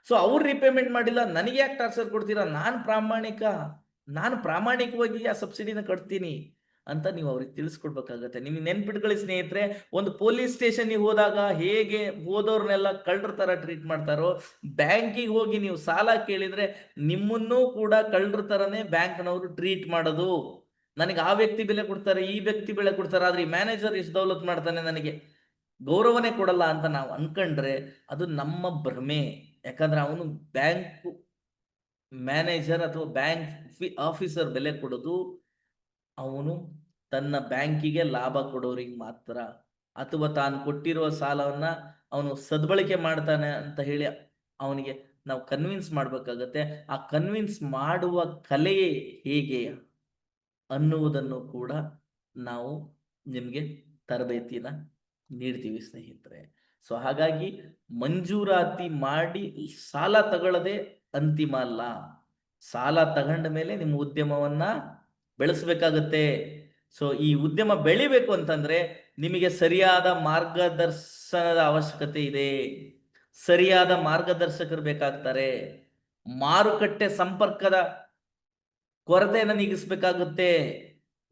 ಸೊ ಅವ್ರು ರೀಪೇಮೆಂಟ್ ಮಾಡಿಲ್ಲ, ನನಗೆ ಯಾಕೆ ಟಾರ್ಚರ್ ಕೊಡ್ತೀರಾ? ನಾನು ಪ್ರಾಮಾಣಿಕವಾಗಿ ಆ ಸಬ್ಸಿಡಿನ ಕಟ್ತೀನಿ ಅಂತ ನೀವು ಅವ್ರಿಗೆ ತಿಳಿಸ್ಕೊಡ್ಬೇಕಾಗತ್ತೆ. ನಿಮ್ಗೆ ನೆನ್ಪಿಟ್ಕೊಳ್ಳಿ ಸ್ನೇಹಿತರೆ, ಒಂದು ಪೊಲೀಸ್ ಸ್ಟೇಷನ್ಗೆ ಹೋದಾಗ ಹೇಗೆ ಹೋದವ್ರನ್ನೆಲ್ಲ ಕಳ್ಳರ ತರ ಟ್ರೀಟ್ ಮಾಡ್ತಾರೋ, ಬ್ಯಾಂಕಿಗೆ ಹೋಗಿ ನೀವು ಸಾಲ ಕೇಳಿದ್ರೆ ನಿಮ್ಮನ್ನೂ ಕೂಡ ಕಳ್ಳರ ತರನೇ ಬ್ಯಾಂಕ್ನವರು ಟ್ರೀಟ್ ಮಾಡೋದು. ನನಗೆ ಆ ವ್ಯಕ್ತಿ ಬೆಲೆ ಕೊಡ್ತಾರೆ, ಈ ವ್ಯಕ್ತಿ ಬೆಲೆ ಕೊಡ್ತಾರೆ, ಆದ್ರೆ ಈ ಮ್ಯಾನೇಜರ್ ಎಷ್ಟು ದೌಲತ್ ಮಾಡ್ತಾನೆ, ನನಗೆ ಗೌರವನೇ ಕೊಡಲ್ಲ ಅಂತ ನಾವು ಅನ್ಕೊಂಡ್ರೆ ಅದು ನಮ್ಮ ಭ್ರಮೆ. ಯಾಕಂದ್ರೆ ಅವನು ಬ್ಯಾಂಕ್ ಮ್ಯಾನೇಜರ್ ಅಥವಾ ಬ್ಯಾಂಕ್ ಆಫೀಸರ್ ಬೆಲೆ ಕೊಡೋದು ಅವನು ತನ್ನ ಬ್ಯಾಂಕಿಗೆ ಲಾಭ ಕೊಡೋರಿಗೆ ಮಾತ್ರ, ಅಥವಾ ತಾನು ಕೊಟ್ಟಿರುವ ಸಾಲವನ್ನ ಅವನು ಸದ್ಬಳಕೆ ಮಾಡ್ತಾನೆ ಅಂತ ಹೇಳಿ ಅವನಿಗೆ ನಾವು ಕನ್ವಿನ್ಸ್ ಮಾಡ್ಬೇಕಾಗತ್ತೆ. ಆ ಕನ್ವಿನ್ಸ್ ಮಾಡುವ ಕಲೆಯೇ ಹೇಗೆ ಅನ್ನುವುದನ್ನು ಕೂಡ ನಾವು ನಿಮಗೆ ತರಬೇತಿನ ನೀಡ್ತೀವಿ ಸ್ನೇಹಿತರೆ. ಸೊ ಹಾಗಾಗಿ ಮಂಜೂರಾತಿ ಮಾಡಿ ಸಾಲ ತಗೊಳ್ಳದೆ ಅಂತಿಮ ಅಲ್ಲ. ಸಾಲ ತಗೊಂಡ ಮೇಲೆ ನಿಮ್ಮ ಉದ್ಯಮವನ್ನ ಬೆಳೆಸಬೇಕಾಗತ್ತೆ. ಸೊ ಈ ಉದ್ಯಮ ಬೆಳಿಬೇಕು ಅಂತಂದ್ರೆ ನಿಮಗೆ ಸರಿಯಾದ ಮಾರ್ಗದರ್ಶನದ ಅವಶ್ಯಕತೆ ಇದೆ. ಸರಿಯಾದ ಮಾರ್ಗದರ್ಶಕರು ಬೇಕಾಗ್ತಾರೆ. ಮಾರುಕಟ್ಟೆ ಸಂಪರ್ಕದ ಕೊರತೆಯನ್ನು ನೀಗಿಸಬೇಕಾಗುತ್ತೆ.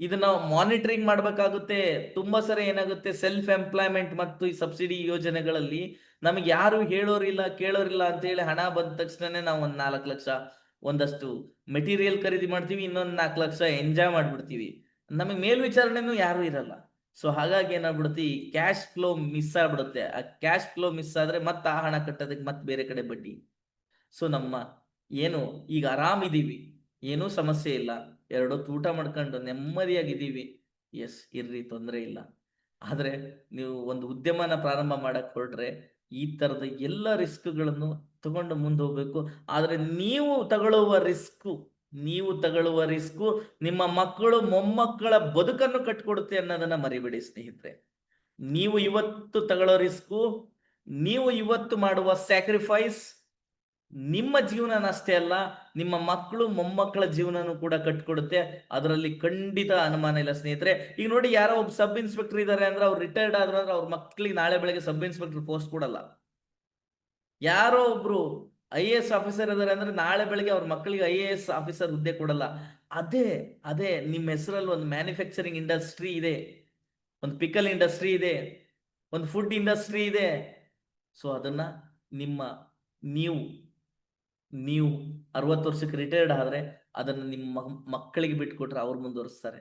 ಇದನ್ನ ಮಾನಿಟರಿಂಗ್ ಮಾಡಬೇಕಾಗುತ್ತೆ. ತುಂಬಾ ಸರಿ ಏನಾಗುತ್ತೆ, ಸೆಲ್ಫ್ ಎಂಪ್ಲಾಯ್ಮೆಂಟ್ ಮತ್ತು ಈ ಸಬ್ಸಿಡಿ ಯೋಜನೆಗಳಲ್ಲಿ ನಮಗೆ ಯಾರು ಹೇಳೋರಿಲ್ಲ ಕೇಳೋರಿಲ್ಲ ಅಂತ ಹೇಳಿ ಹಣ ಬಂದ ತಕ್ಷಣನೇ ನಾವು 4 ಲಕ್ಷ ಒಂದಷ್ಟು ಮೆಟೀರಿಯಲ್ ಖರೀದಿ ಮಾಡ್ತೀವಿ, ಇನ್ನೊಂದು 4 ಲಕ್ಷ ಎಂಜಾಯ್ ಮಾಡ್ಬಿಡ್ತೀವಿ. ನಮಗೆ ಮೇಲ್ವಿಚಾರಣೆನೂ ಯಾರು ಇರಲ್ಲ. ಸೊ ಹಾಗಾಗಿ ಏನಾಗ್ಬಿಡುತ್ತೆ, ಈ ಕ್ಯಾಶ್ ಫ್ಲೋ ಮಿಸ್ ಆಗ್ಬಿಡುತ್ತೆ. ಆ ಕ್ಯಾಶ್ ಫ್ಲೋ ಮಿಸ್ ಆದ್ರೆ ಮತ್ತೆ ಆ ಹಣ ಕಟ್ಟೋದಕ್ಕೆ ಮತ್ತೆ ಬೇರೆ ಕಡೆ ಬಡ್ಡಿ. ಸೊ ನಮ್ಮ ಏನು ಈಗ ಆರಾಮಿದ್ದೀವಿ, ಏನೂ ಸಮಸ್ಯೆ ಇಲ್ಲ, 2 ಹೊತ್ತು ಊಟ ಮಾಡ್ಕೊಂಡು ನೆಮ್ಮದಿಯಾಗಿದ್ದೀವಿ, ಎಸ್ ಇರ್ರಿ, ತೊಂದರೆ ಇಲ್ಲ. ಆದರೆ ನೀವು ಒಂದು ಉದ್ಯಮನ ಪ್ರಾರಂಭ ಮಾಡಕ್ ಹೊರಟ್ರೆ ಈ ತರದ ಎಲ್ಲ ರಿಸ್ಕ್ಗಳನ್ನು ತಗೊಂಡು ಮುಂದೆ ಹೋಗ್ಬೇಕು. ಆದರೆ ನೀವು ತಗೊಳ್ಳುವ ರಿಸ್ಕು ನಿಮ್ಮ ಮಕ್ಕಳು ಮೊಮ್ಮಕ್ಕಳ ಬದುಕನ್ನು ಕಟ್ಕೊಡುತ್ತೆ ಅನ್ನೋದನ್ನ ಮರಿಬೇಡಿ ಸ್ನೇಹಿತರೆ. ನೀವು ಇವತ್ತು ತಗೊಳ್ಳೋ ರಿಸ್ಕು, ನೀವು ಇವತ್ತು ಮಾಡುವ ಸ್ಯಾಕ್ರಿಫೈಸ್ ನಿಮ್ಮ ಜೀವನ ಅಷ್ಟೇ ಅಲ್ಲ, ನಿಮ್ಮ ಮಕ್ಕಳು ಮೊಮ್ಮಕ್ಕಳ ಜೀವನನೂ ಕೂಡ ಕಟ್ಕೊಡುತ್ತೆ. ಅದರಲ್ಲಿ ಖಂಡಿತ ಅನುಮಾನ ಇಲ್ಲ ಸ್ನೇಹಿತರೆ. ಈಗ ನೋಡಿ, ಯಾರೋ ಒಬ್ಬ ಸಬ್ ಇನ್ಸ್ಪೆಕ್ಟರ್ ಇದ್ದಾರೆ ಅಂದ್ರೆ ಅವ್ರು ರಿಟೈರ್ಡ್ ಆದ್ರೆ ಅವ್ರ ಮಕ್ಕಳಿಗೆ ನಾಳೆ ಬೆಳಗ್ಗೆ ಸಬ್ ಇನ್ಸ್ಪೆಕ್ಟರ್ ಪೋಸ್ಟ್ ಕೊಡಲ್ಲ. ಯಾರೋ ಒಬ್ರು IAS ಆಫೀಸರ್ ಇದಾರೆ ಅಂದ್ರೆ ನಾಳೆ ಬೆಳಿಗ್ಗೆ ಅವ್ರ ಮಕ್ಕಳಿಗೆ IAS ಆಫೀಸರ್ ಹುದ್ದೆ ಕೊಡಲ್ಲ. ಅದೇ ಅದೇ ನಿಮ್ಮ ಹೆಸರಲ್ಲಿ ಒಂದು ಮ್ಯಾನುಫ್ಯಾಕ್ಚರಿಂಗ್ ಇಂಡಸ್ಟ್ರಿ ಇದೆ, ಒಂದು ಪಿಕಲ್ ಇಂಡಸ್ಟ್ರಿ ಇದೆ, ಒಂದು ಫುಡ್ ಇಂಡಸ್ಟ್ರಿ ಇದೆ. ಸೊ ಅದನ್ನ ನಿಮ್ಮ ನೀವು ನೀವು 60 ವರ್ಷಕ್ಕೆ ರಿಟೈರ್ಡ್ ಆದ್ರೆ ಅದನ್ನು ನಿಮ್ಮ ಮಕ್ಕಳಿಗೆ ಬಿಟ್ಕೊಟ್ರೆ ಅವ್ರು ಮುಂದುವರಿಸ್ತಾರೆ,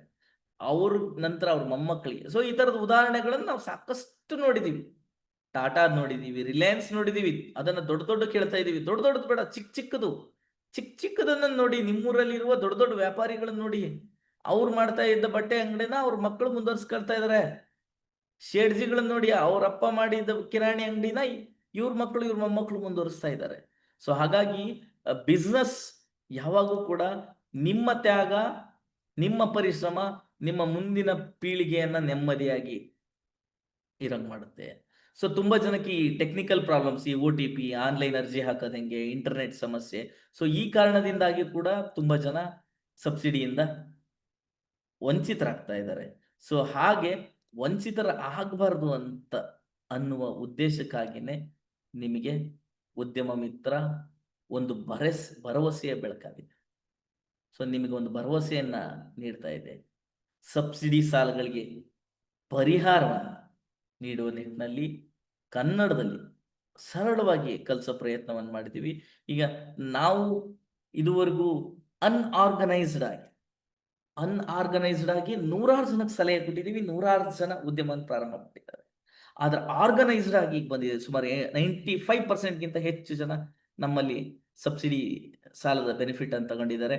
ಅವ್ರ ನಂತರ ಅವ್ರ ಮೊಮ್ಮಕ್ಕಳಿಗೆ. ಸೊ ಈ ತರದ ಉದಾಹರಣೆಗಳನ್ನು ನಾವು ಸಾಕಷ್ಟು ನೋಡಿದೀವಿ. ಟಾಟಾ ನೋಡಿದೀವಿ, ರಿಲಯನ್ಸ್ ನೋಡಿದೀವಿ. ಅದನ್ನ ದೊಡ್ಡ ದೊಡ್ಡ ಕೇಳ್ತಾ ಇದೀವಿ. ದೊಡ್ಡ ದೊಡ್ಡದು ಬೇಡ, ಚಿಕ್ಕ ಚಿಕ್ಕದು, ಚಿಕ್ಕದನ್ನ ನೋಡಿ. ನಿಮ್ಮೂರಲ್ಲಿರುವ ದೊಡ್ಡ ದೊಡ್ಡ ವ್ಯಾಪಾರಿಗಳನ್ನ ನೋಡಿ. ಅವ್ರು ಮಾಡ್ತಾ ಇದ್ದ ಬಟ್ಟೆ ಅಂಗಡಿನ ಅವ್ರ ಮಕ್ಕಳು ಮುಂದುವರ್ಸ್ಕೊಳ್ತಾ ಇದಾರೆ. ಶೇಡ್ಜಿಗಳನ್ನ ನೋಡಿ, ಅವ್ರಪ್ಪ ಮಾಡಿದ ಕಿರಾಣಿ ಅಂಗಡಿನ ಇವ್ರ ಮಕ್ಕಳು ಇವ್ರ ಮೊಮ್ಮಕ್ಕಳು ಮುಂದುವರಿಸ್ತಾ ಇದ್ದಾರೆ. ಸೊ ಹಾಗಾಗಿ ಬಿಸ್ನೆಸ್ ಯಾವಾಗೂ ಕೂಡ ನಿಮ್ಮ ತ್ಯಾಗ, ನಿಮ್ಮ ಪರಿಶ್ರಮ, ನಿಮ್ಮ ಮುಂದಿನ ಪೀಳಿಗೆಯನ್ನ ನೆಮ್ಮದಿಯಾಗಿ ಇರಂಗ್ ಮಾಡುತ್ತೆ. ಸೊ ತುಂಬಾ ಜನಕ್ಕೆ ಈ ಟೆಕ್ನಿಕಲ್ ಪ್ರಾಬ್ಲಮ್ಸ್, ಈ OTP, ಆನ್ಲೈನ್ ಅರ್ಜಿ ಹಾಕೋದ್ ಹೆಂಗೆ, ಇಂಟರ್ನೆಟ್ ಸಮಸ್ಯೆ. ಸೊ ಈ ಕಾರಣದಿಂದಾಗಿ ಕೂಡ ತುಂಬಾ ಜನ ಸಬ್ಸಿಡಿಯಿಂದ ವಂಚಿತರಾಗ್ತಾ ಇದ್ದಾರೆ. ಸೊ ಹಾಗೆ ವಂಚಿತರ ಆಗಬಾರ್ದು ಅಂತ ಅನ್ನುವ ಉದ್ದೇಶಕ್ಕಾಗಿನೇ ನಿಮಗೆ ಉದ್ಯಮ ಮಿತ್ರ ಒಂದು ಭರವಸೆಯ ಬೆಳಕಾಗಿದೆ. ಸೊ ನಿಮಗೆ ಒಂದು ಭರವಸೆಯನ್ನ ನೀಡ್ತಾ ಇದೆ. ಸಬ್ಸಿಡಿ ಸಾಲಗಳಿಗೆ ಪರಿಹಾರವನ್ನು ನೀಡುವ ನಿಟ್ಟಿನಲ್ಲಿ ಕನ್ನಡದಲ್ಲಿ ಸರಳವಾಗಿ ಕಲಿಸೋ ಪ್ರಯತ್ನವನ್ನು ಮಾಡಿದ್ದೀವಿ. ಈಗ ನಾವು ಇದುವರೆಗೂ ಅನ್ಆರ್ಗನೈಸ್ಡ್ ಆಗಿ ನೂರಾರು ಜನಕ್ಕೆ ಸಲಹೆ ಕೊಟ್ಟಿದ್ದೀವಿ, ನೂರಾರು ಜನ ಉದ್ಯಮವನ್ನು ಪ್ರಾರಂಭ ಮಾಡಿದ್ದಾರೆ. ಆದ್ರೆ ಆರ್ಗನೈಸ್ಡ್ ಆಗಿ ಈಗ ಬಂದಿದೆ. ಸುಮಾರು 95% ಗಿಂತ ಹೆಚ್ಚು ಜನ ನಮ್ಮಲ್ಲಿ ಸಬ್ಸಿಡಿ ಸಾಲದ ಬೆನಿಫಿಟ್ ಅನ್ನು ತಗೊಂಡಿದ್ದಾರೆ.